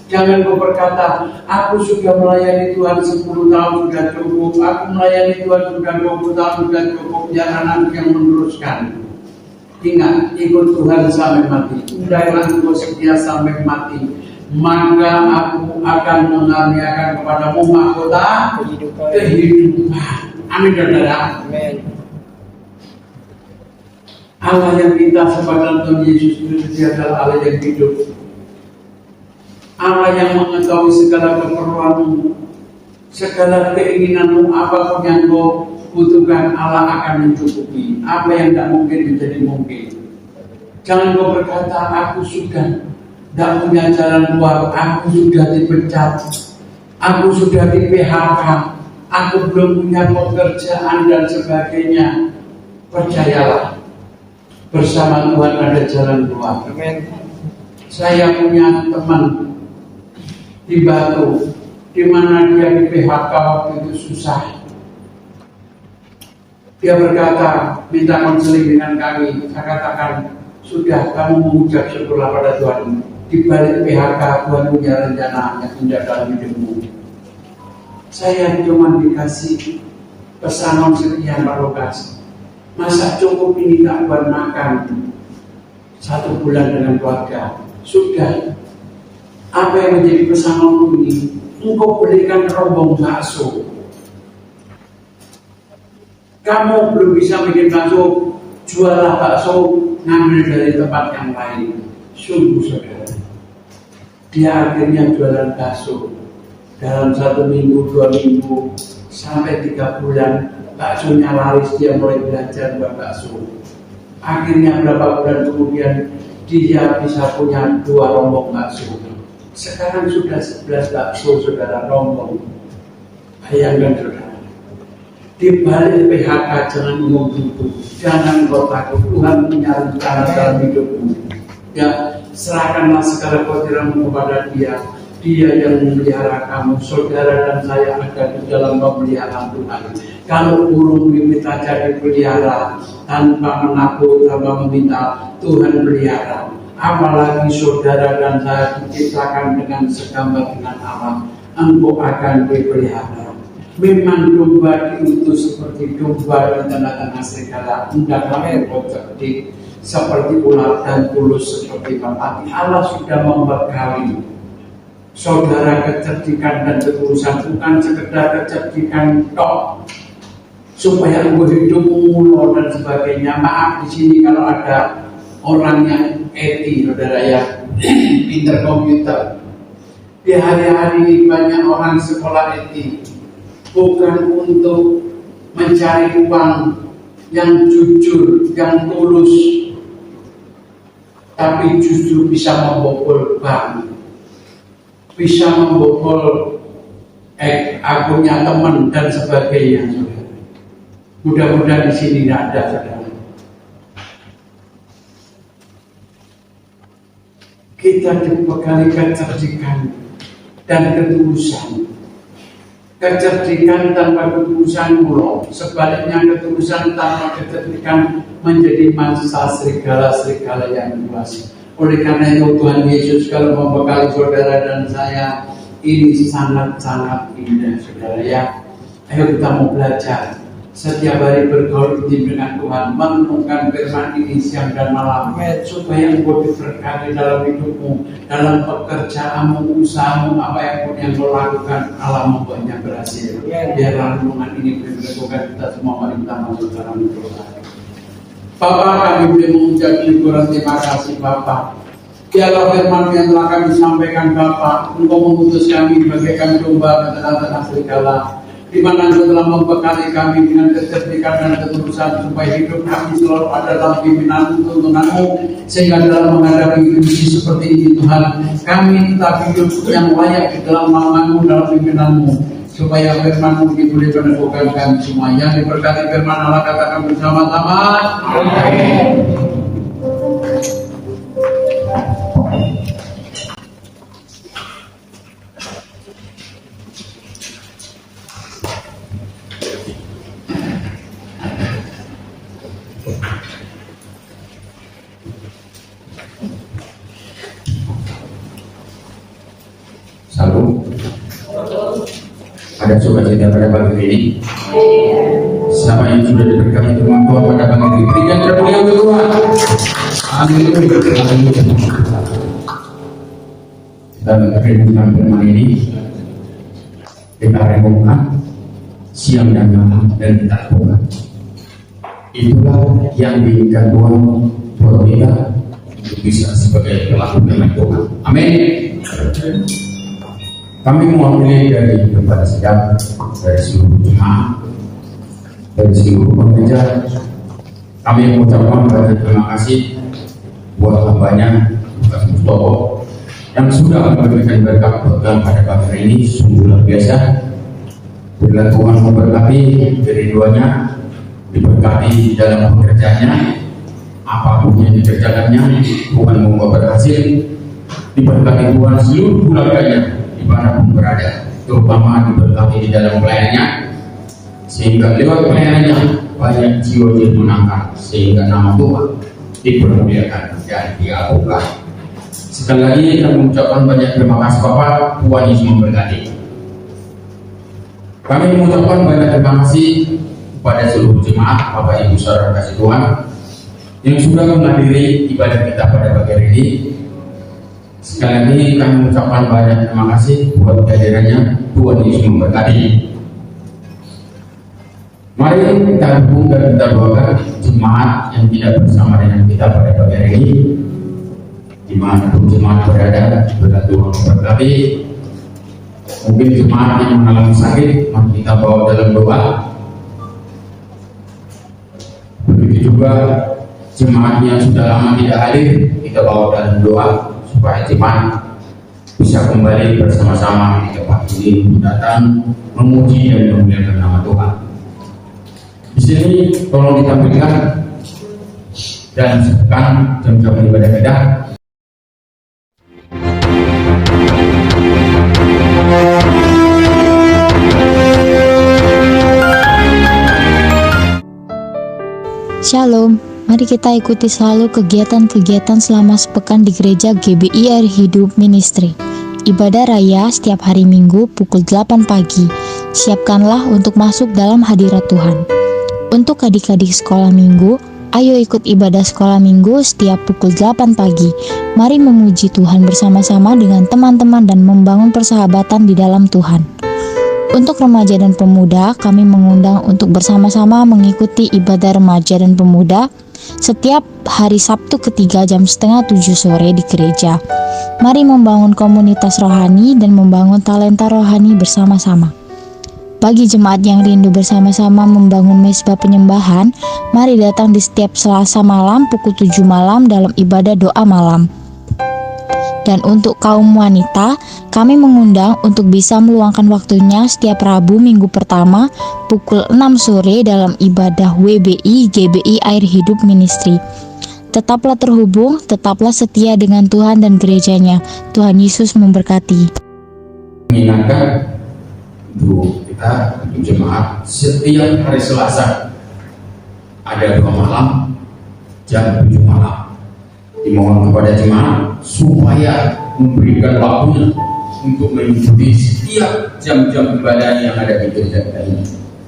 Speaker 2: Jangan kau berkata, aku sudah melayani Tuhan 10 tahun sudah cukup, aku melayani Tuhan sudah 20 tahun sudah cukup. Jangan aku yang meneruskan. Ingat, ikut Tuhan sampai mati. Udahlah engkau setia sampai mati, maka aku akan mengaruniakan kepadamu mahkota kehidupan. Amin, saudara.
Speaker 3: Amin.
Speaker 2: Allah yang minta kepada Tuhan Yesus Kristus adalah Allah yang hidup. Allah yang mengetahui segala keperluanmu, segala keinginanmu, apapun yang kau butuhkan, Allah akan mencukupi. Apa yang tidak mungkin menjadi mungkin. Jangan kau berkata, aku sudah tidak punya jalan keluar, aku sudah dipecat, aku sudah di PHK, aku belum punya pekerjaan dan sebagainya. Percayalah, bersama Tuhan ada jalan keluar.
Speaker 3: Amin.
Speaker 2: Saya punya teman di Batu, di mana dia di PHK waktu itu susah. Dia berkata, minta konseling dengan kami. Saya katakan, sudah, kamu mengucap syukurlah pada Tuhan. Di balik PHK, Tuhan punya rencana yang indah dalam hidupmu. Saya cuma dikasih pesangon sekian Pak Lukas. Masa cukup ini tak buat makan 1 bulan dengan keluarga? Sudah. Apa yang menjadi pesangonmu ini? Engkau belikan rombong bakso. Kamu belum bisa bikin bakso, jualah bakso, ngambil dari tempat yang lain. Sungguh, saudara. Dia akhirnya jualan bakso. Dalam 1 minggu, 2 minggu, sampai 3 bulan, baksonya laris. Dia mulai belajar buat bakso. Akhirnya berapa bulan kemudian, dia bisa punya 2 rombong bakso. Sekarang sudah 11 bakso, saudara, rombong. Bayangkan, saudara. Di balik PHK jangan ngomong, jangan kau takut. Tuhan punya rencana dalam hidupmu. Ya, serahkanlah segala kekhawatiranmu kepada Dia. Dia yang memelihara kamu. Saudara dan saya ada di dalam pemeliharaan Tuhan. Kalau burung pipit aja dipelihara tanpa menakut, tanpa meminta, Tuhan pelihara. Apalagi saudara dan saya diciptakan dengan segambar dengan Allah, engkau akan dipelihara. Memang domba diutus seperti domba di tengah-tengah serigala, hendaklah engkau cerdik seperti ular dan tulus seperti merpati. Allah sudah membekali saudara kecerdikan dan ketulusan, bukan sekedar kecerdikan tok supaya engkau hidupmu mulus dan sebagainya. Maaf, di sini kalau ada orang yang IT, saudara ya, pinter komputer. Di hari-hari ini banyak orang sekolah IT bukan untuk mencari uang yang jujur, yang tulus, tapi justru bisa membobol bank, bisa membobol akunnya teman dan sebagainya. Saudara. Mudah-mudahan di sini tidak ada, saudara. Kita dibekali kecerdikan dan ketulusan. Kecerdikan tanpa ketulusan murah. Sebaliknya ketulusan tanpa kecerdikan menjadi mangsa serigala-serigala yang buas. Oleh karena itu Tuhan Yesus kalau membekali saudara dan saya, ini sangat-sangat indah, saudara ya. Ayo kita mau belajar setiap hari bergaul dengan Tuhan, merenungkan firman ini siang dan malam, supaya engkau diberkati dalam hidupmu, dalam pekerjaanmu, usahamu, apa yang pun yang kau lakukan, Allah membuatnya berhasil. Biarlah renungan ini berlakukan kita semua, mari kita masuk dalam doa. Bapa, kami boleh mengucap syukur, terima kasih Bapa. Biarlah firman yang telah kami sampaikan Bapa, engkau mengutus kami bagaikan domba ke tengah-tengah serigala, di mana Engkau telah membekali kami dengan kecerdikan dan ketulusan supaya hidup kami selalu ada dalam pimpinan tuntunanmu, sehingga dalam menghadapi kondisi seperti ini Tuhan, kami tetap hidup yang layak di dalam naunganmu, dalam pimpinanmu, supaya firman-Mu boleh meneguhkan kami semua. Yang diberkati firman Allah katakan bersama-sama. Amin.
Speaker 3: Salam. Ada sukacita pada pagi ini. Siapa yang sudah diberkati Tuhan pada pagi ini, berikan kemuliaan Tuhan. Amin. Kita merenungkan firman ini, kita renungkan siang dan malam dan kita lakukan. Itulah yang diinginkan Tuhan buat kita untuk bisa sebagai pelaku firman Tuhan. Amin. Kami mewakili dari kepada sidang, dari seluruh jemaat, dari seluruh pekerja, kami mengucapkan banyak terima kasih buat hambanya Lukas Mustopo yang sudah memberikan berkat program pada pagi hari ini. Sungguh luar biasa. Bila Tuhan memberkati kerinduannya, diberkati dalam pekerjaannya, apapun yang dikerjakannya, Tuhan membuat berhasil, diberkati Tuhan seluruh keluarganya dimanapun berada, terutama diberkati di dalam pelayanannya, sehingga lewat pelayanannya banyak jiwa dimenangkan, sehingga nama Tuhan dipermuliakan dan diagungkan. Sekali lagi kami mengucapkan banyak terima kasih Bapak. Tuhan Yesus memberkati. Kami mengucapkan banyak terima kasih kepada seluruh jemaat, Bapak Ibu Saudara kasih Tuhan yang sudah menghadiri ibadah kita pada pagi hari ini. Sekali lagi kami mengucapkan banyak terima kasih buat kehadirannya. Tuhan Yesus memberkati. Mari kita dukung dan kita doakan jemaat yang tidak bersama dengan kita pada pagi hari ini, dimanapun jemaat berada, bila Tuhan memberkati. Mungkin jemaat yang mengalami sakit, mari kita bawa dalam doa. Begitu juga jemaat yang sudah lama tidak hadir, kita bawa dalam doa supaya jemaat bisa kembali bersama-sama di tempat ini, datang memuji dan memuliakan nama Tuhan. Di sini tolong ditampilkan dan sebutkan jam-jam ibadah kita.
Speaker 4: Shalom, mari kita ikuti selalu kegiatan-kegiatan selama sepekan di gereja GBI Air Hidup Ministry. Ibadah raya setiap hari Minggu pukul 8 pagi. Siapkanlah untuk masuk dalam hadirat Tuhan. Untuk adik-adik sekolah minggu, ayo ikut ibadah sekolah minggu setiap pukul 8 pagi. Mari memuji Tuhan bersama-sama dengan teman-teman dan membangun persahabatan di dalam Tuhan. Untuk remaja dan pemuda, kami mengundang untuk bersama-sama mengikuti ibadah remaja dan pemuda setiap hari Sabtu ketiga jam 6:30 sore di gereja. Mari membangun komunitas rohani dan membangun talenta rohani bersama-sama. Bagi jemaat yang rindu bersama-sama membangun mezbah penyembahan, mari datang di setiap Selasa malam pukul 7 malam dalam ibadah doa malam. Dan untuk kaum wanita, kami mengundang untuk bisa meluangkan waktunya setiap Rabu minggu pertama pukul 6 sore dalam ibadah WBI GBI Air Hidup Ministry. Tetaplah terhubung, tetaplah setia dengan Tuhan dan gerejanya. Tuhan Yesus memberkati.
Speaker 3: Mengingatkan untuk kita, untuk jemaat, setiap hari Selasa ada doa malam jam 7 malam. Dimohon kepada jemaat supaya memberikan waktunya untuk mengikuti setiap jam-jam ibadah yang ada di gereja kita ini.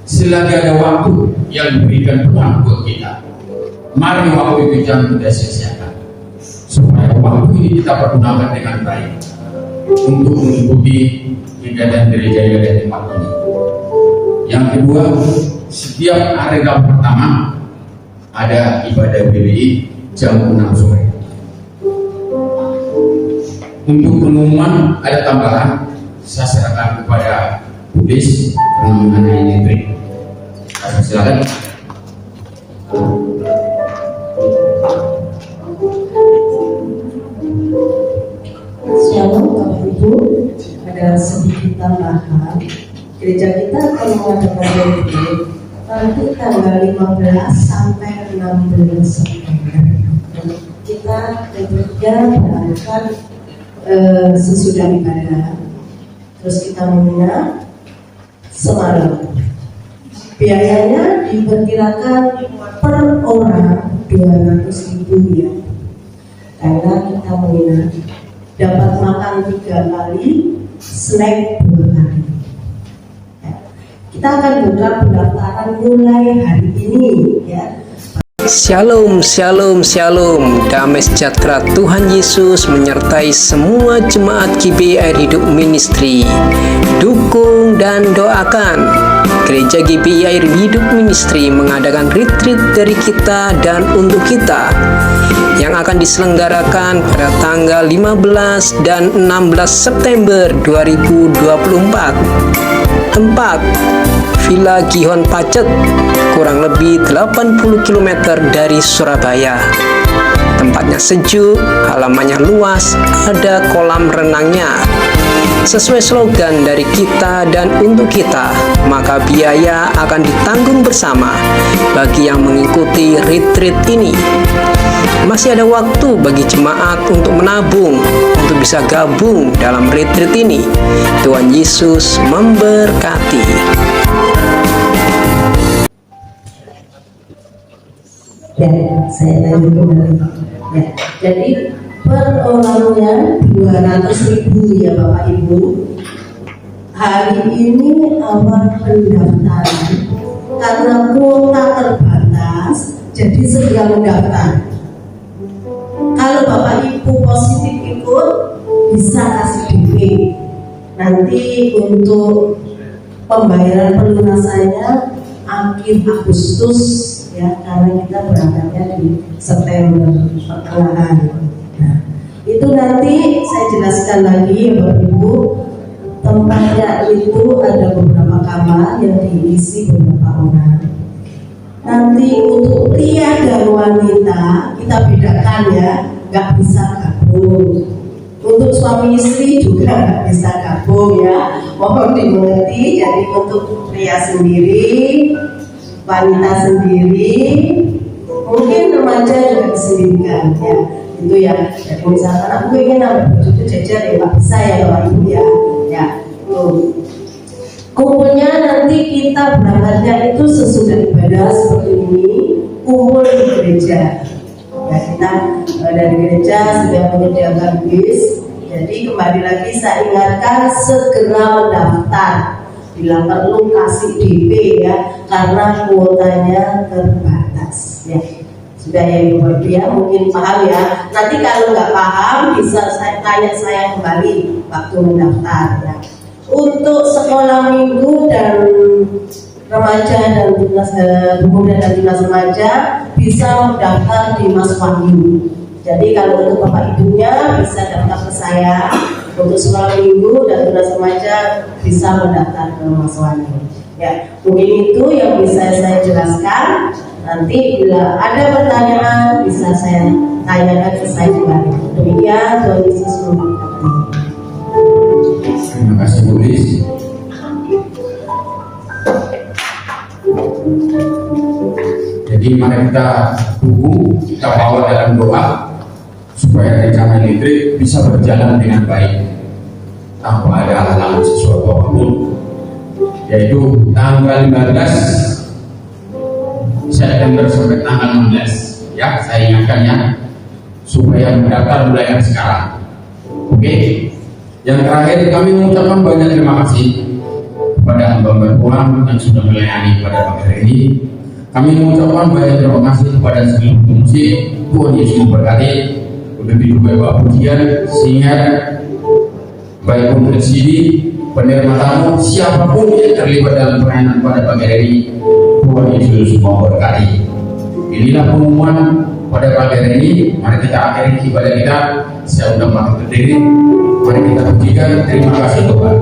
Speaker 3: selagi ada waktu yang diberikan Tuhan buat kita, mari waktu itu jangan kita sia-siakan, supaya waktu ini kita pergunakan dengan baik untuk mengikuti kegiatan gereja di tempat ini. Yang kedua, setiap hari Rabu pertama ada ibadah GBI jam 6 sore. Untuk pengumuman ada tambahan, saya serahkan kepada Budis karena mengenai ini trik. Silakan.
Speaker 5: Shalom Bapak Ibu, ada sedikit tambahan. Gereja kita kalau mengadakan GBI nanti tanggal 15 sampai 16 September. Kita bekerja berangkat sesudah ibadah, terus kita menginap semalam. Biayanya diperkirakan per orang 200.000 ya, karena kita menginap, dapat makan 3 kali, snack 2 kali. Kita akan buka pendaftaran mulai hari ini ya.
Speaker 6: Shalom, shalom, shalom. Damai sejahtera Tuhan Yesus menyertai semua jemaat GBI Air Hidup Ministry. Dukung dan doakan. Gereja GBI Air Hidup Ministry mengadakan retreat dari kita dan untuk kita yang akan diselenggarakan pada tanggal 15 dan 16 September 2024. Tempat Villa Gihon Pacet, kurang lebih 80 km dari Surabaya. Tempatnya sejuk, halamannya luas, ada kolam renangnya. Sesuai slogan dari kita dan untuk kita, maka biaya akan ditanggung bersama bagi yang mengikuti retreat ini. Masih ada waktu bagi jemaat untuk menabung, untuk bisa gabung dalam retreat ini. Tuhan Yesus memberkati.
Speaker 5: Ya, saya lanjut kembali. Ya, jadi per orangnya 200.000 ya Bapak Ibu. Hari ini awal pendaftaran karena kuota terbatas, jadi segera mendaftar. Kalau Bapak Ibu positif ikut, bisa kasih DP. Nanti untuk pembayaran pelunasannya akhir Agustus ya, karena kita berangkatnya di September pertengahan. Nah, itu nanti saya jelaskan lagi ya Bapak Ibu. Tempatnya itu ada beberapa kamar yang diisi beberapa orang. Nanti untuk pria dan wanita kita bedakan ya, nggak bisa gabung. Untuk suami istri juga nggak bisa gabung ya, mohon dimengerti. Jadi untuk pria sendiri, wanita sendiri, mungkin remaja juga disendirikan ya. Itu ya. Jadi misalkan aku ingin nambah baju jajar ya nggak bisa ya Bapak Ibu ya. Ya, tuh. Kumpulnya nanti kita berangkatnya itu sesudah ibadah seperti ini, kumpul di gereja. Ya, kita dari gereja sudah menyediakan bis. Jadi kembali lagi saya ingatkan segera mendaftar. Bila perlu kasih DP ya, karena kuotanya terbatas. Ya, sudah ya Ibu ya, mungkin paham ya. Nanti kalau nggak paham bisa tanya saya kembali waktu mendaftar. Ya. Untuk sekolah minggu dan remaja dan tunas pemuda dan tunas remaja bisa mendaftar di Mas Wahyu. Jadi kalau untuk bapak ibunya bisa daftar ke saya. Untuk sekolah minggu dan tunas remaja bisa mendaftar ke Mas Wahyu. Ya, mungkin itu yang bisa saya jelaskan. Nanti bila ada pertanyaan bisa saya tanyakan ke saya kembali. Demikian, Tuhan Yesus memberkati.
Speaker 3: Terima kasih Budis. Jadi mari kita dukung, kita bawa dalam doa supaya rencana listrik bisa berjalan dengan baik tanpa ada halangan sesuatu apapun. Yaitu tanggal 15 September sampai tanggal 16 ya, saya ingatkan ya, supaya mendaftar mulai sekarang. Oke. Yang terakhir kami mengucapkan banyak terima kasih kepada hamba-hamba Tuhan yang sudah melayani pada pagi hari ini. Kami mengucapkan banyak terima kasih kepada seluruh pengungsi. Tuhan Yesus memberkati. Lebih juga Bapak Pujian, Singer, baik pun LCD, penerima tamu, siapapun yang terlibat dalam pelayanan pada pagi hari ini, Tuhan Yesus memberkati. Inilah pengumuman pada pagi hari ini. Mari kita akhiri ibadah kita. Saya undang Bapak berdiri. Mari kita pujikan. Terima kasih Tuhan.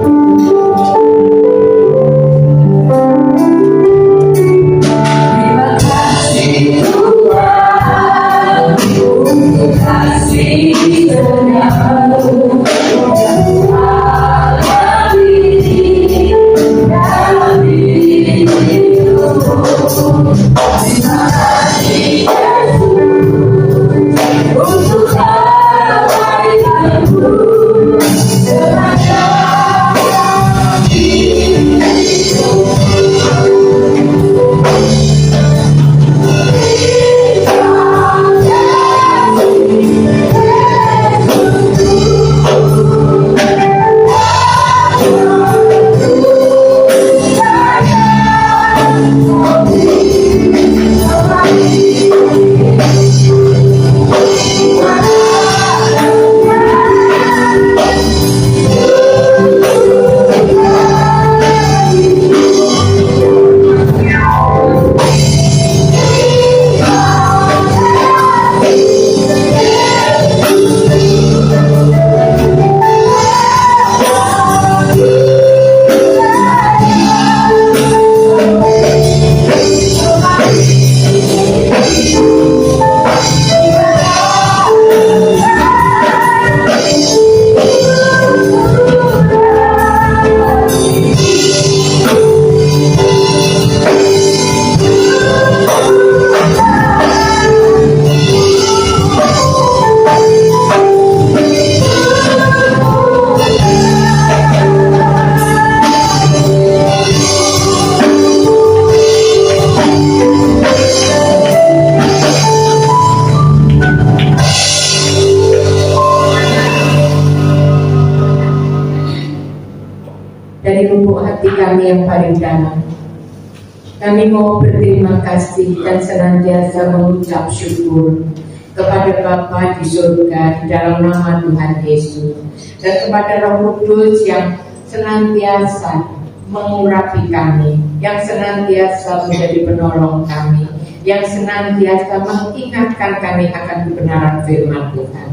Speaker 5: Dari lubuk hati kami yang paling dalam, kami mau berterima kasih dan senantiasa mengucap syukur kepada Bapa di surga di dalam nama Tuhan Yesus, dan kepada Roh Kudus yang senantiasa mengurapi kami, yang senantiasa menjadi penolong kami, yang senantiasa mengingatkan kami akan kebenaran firman Tuhan.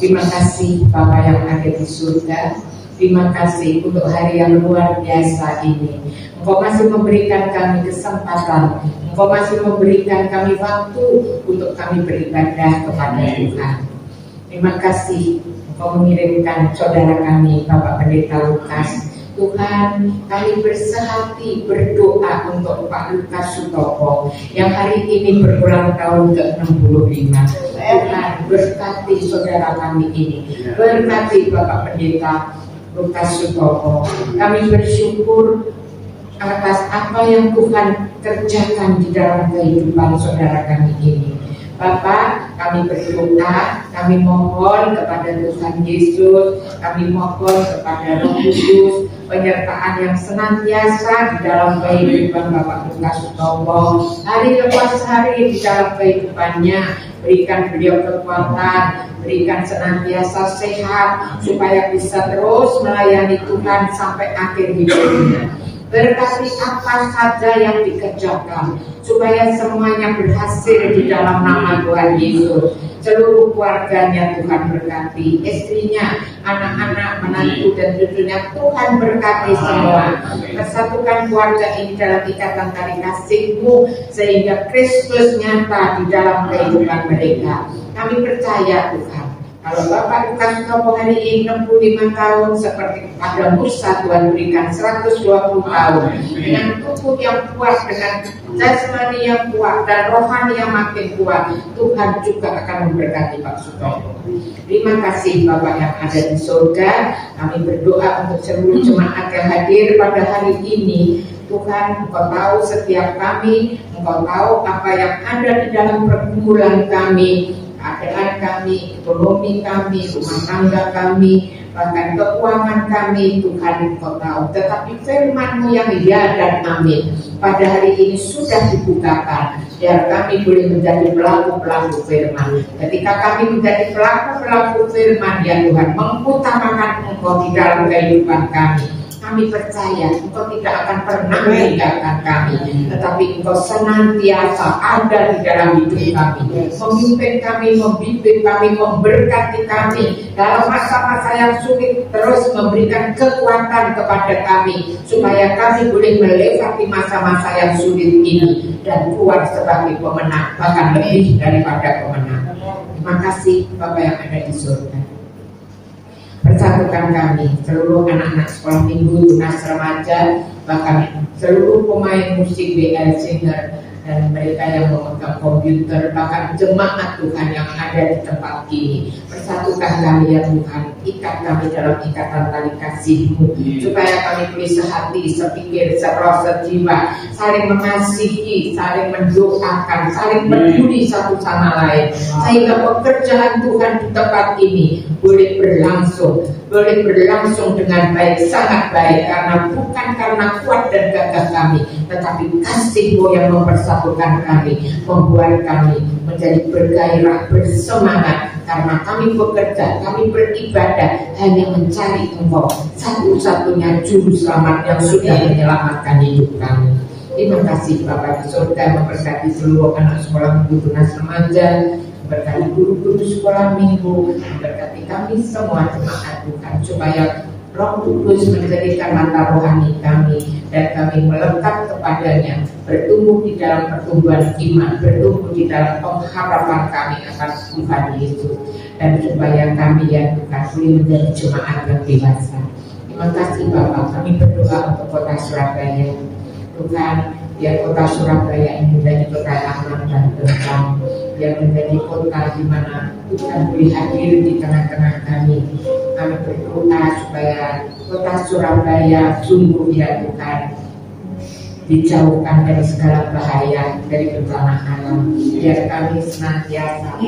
Speaker 5: Terima kasih Bapa yang ada di surga. Terima kasih untuk hari yang luar biasa ini. Engkau masih memberikan kami kesempatan, Engkau masih memberikan kami waktu untuk kami beribadah kepada Tuhan. Terima kasih Engkau mengirimkan saudara kami Bapak Pendeta Lukas. Tuhan, kami bersehati berdoa untuk Pak Lukas Sutopo yang hari ini berulang tahun ke-65. Tuhan, berkati saudara kami ini, berkati Bapak Pendeta Lukas Sutopo. Kami bersyukur atas apa yang Tuhan kerjakan di dalam kehidupan saudara kami ini. Bapak, kami berdoa, kami mohon kepada Tuhan Yesus, kami mohon kepada Roh Kudus, penyertaan yang senantiasa di dalam kehidupan Bapak Lukas Sutopo. Hari lepas hari di dalam kehidupannya, berikan beliau kekuatan, berikan senantiasa sehat, supaya bisa terus melayani Tuhan sampai akhir hidupnya. Berkati apa saja yang dikerjakan, supaya semuanya berhasil di dalam nama Tuhan Yesus. Seluruh keluarganya Tuhan berkati, istrinya, anak-anak, menantu dan cucunya Tuhan berkati semua. Persatukan keluarga ini dalam ikatan tali kasih-Mu, sehingga Kristus nyata di dalam kehidupan mereka. Kami percaya Tuhan, kalau Bapak Lukas Sutopo hari ini 65 tahun, seperti pada Musa Tuhan berikan 120 tahun dengan tubuh yang kuat, dengan jasmani yang kuat dan rohani yang makin kuat. Tuhan juga akan memberkati Pak Sutopo. Terima kasih Bapak yang ada di surga. Kami berdoa untuk seluruh jemaat yang hadir pada hari ini. Tuhan, Engkau tahu setiap kami, Engkau tahu apa yang ada di dalam pergumulan kami, keadaan kami, ekonomi kami, rumah tangga kami.
Speaker 7: bahkan keuangan kami Tuhan Engkau tahu, tetapi firman-Mu yang ya dan amin pada hari ini sudah dibukakan, biar kami boleh menjadi pelaku-pelaku firman. Ketika kami menjadi pelaku-pelaku firman, ya Tuhan, mengutamakan Engkau di dalam kehidupan kami percaya Engkau tidak akan pernah meninggalkan kami, tetapi Engkau senantiasa ada di dalam hidup kami, memimpin kami, membimbing kami, memberkati kami dalam masa-masa yang sulit, terus memberikan kekuatan kepada kami supaya kami boleh melewati masa-masa yang sulit ini dan keluar sebagai pemenang, bahkan lebih daripada pemenang. Terima kasih Bapak yang ada di surga. Persatukan kami, seluruh anak-anak sekolah minggu, tunas remaja, bahkan seluruh pemain musik BL Singer dan mereka yang memegang komputer, bahkan jemaat Tuhan yang ada di tempat ini. Persatukan kami ya Tuhan, ikat kami dalam ikatan tali kasih-Mu, supaya kami boleh sehati, sepikir, seroh, sejiwa, saling mengasihi, saling mendoakan, saling peduli satu sama lain, sehingga pekerjaan Tuhan di tempat ini boleh berlangsung dengan baik, sangat baik, karena bukan karena kuat dan gagah kami, tetapi kasih-Mu yang mempersatukan kami, membuat kami menjadi bergairah, bersemangat, karena kami bekerja, kami beribadah hanya mencari Engkau, satu-satunya juru selamat yang sudah menyelamatkan hidup kami. Terima kasih Bapak di surga, memberkati seluruh anak sekolah minggu, tunas remaja, memberkati guru-guru sekolah minggu, memberkati kami semua jemaat Tuhan, supaya Roh Kudus menjadikan mata rohani kami dan kami melekat kepadanya, bertumbuh di dalam pertumbuhan iman, bertumbuh di dalam pengharapan kami akan Tuhan Yesus, dan supaya kami ya Tuhan boleh menjadi jemaat yang dewasa. Terima kasih Bapak, kami berdoa untuk kota Surabaya. Tuhan, biar kota Surabaya ini menjadi kota aman dan tentram, yang menjadi kota di mana Tuhan boleh hadir di tengah-tengah kami. Kami berdoa supaya kota Surabaya sungguh ya Tuhan dijauhkan dari segala bahaya, dari bencana alam, biar kami senantiasa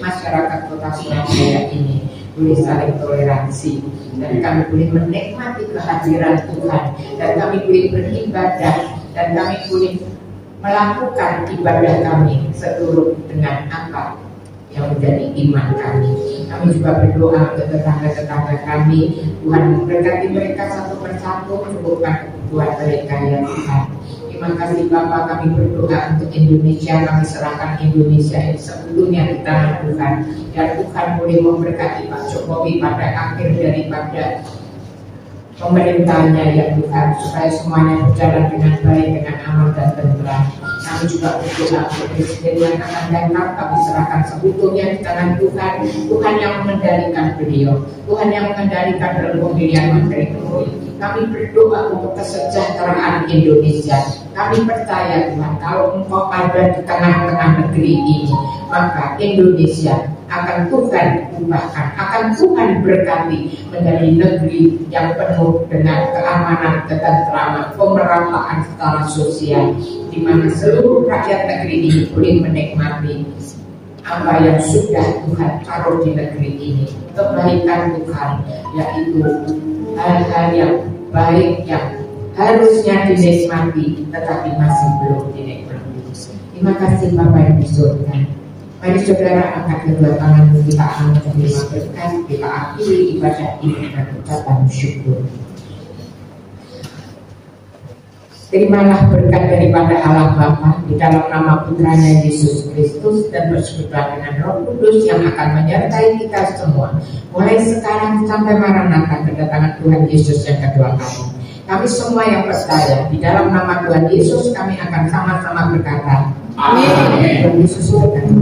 Speaker 7: masyarakat kota Surabaya ini boleh saling toleransi, dan kami boleh menikmati kehadiran Tuhan, dan kami boleh beribadah, dan kami boleh melakukan ibadah kami seturut dengan apa yang menjadi iman kami. Kami juga berdoa untuk tetangga-tetangga kami, Tuhan memberkati mereka satu persatu, cukupkan kebutuhan mereka ya Tuhan. Terima kasih Bapak, kami berdoa untuk Indonesia, kami serahkan Indonesia ini sebetulnya di tangan Tuhan, dan Tuhan boleh memberkati Pak Jokowi pada akhir daripada pemerintahnya ya Tuhan, supaya semuanya berjalan dengan baik, dengan aman dan tentram. Kami juga berdoa untuk presiden yang akan datang, kami serahkan sebetulnya di tangan Tuhan, Tuhan yang mengendalikan beliau, Tuhan yang mengendalikan dalam pemilihan menteri-menteri. Kami berdoa untuk kesejahteraan Indonesia. Kami percaya Tuhan, kalau Engkau ada di tengah-tengah negeri ini, maka Indonesia akan Tuhan ubahkan, akan Tuhan berkati menjadi negeri yang penuh dengan keamanan, ketentraman, pemerataan secara sosial, di mana seluruh rakyat negeri ini boleh menikmati apa yang sudah Tuhan taruh di negeri ini, kebaikan Tuhan, yaitu hal-hal yang baik yang harusnya dinikmati tetapi masih belum dinikmati. Terima kasih Bapak yang di surga. Mari saudara angkat kedua tangan kita akan menerima berkat, kita akhiri ibadah ini dengan ucapan syukur. Terimalah berkat daripada Allah Bapa di dalam nama Putranya Yesus Kristus, dan bersekutu dengan Roh Kudus yang akan menyertai kita semua mulai sekarang sampai Maranatha, kedatangan Tuhan Yesus yang kedua kali. Kami semua yang percaya di dalam nama Tuhan Yesus, kami akan sama-sama berkata amin. Tuhan Yesus berkata.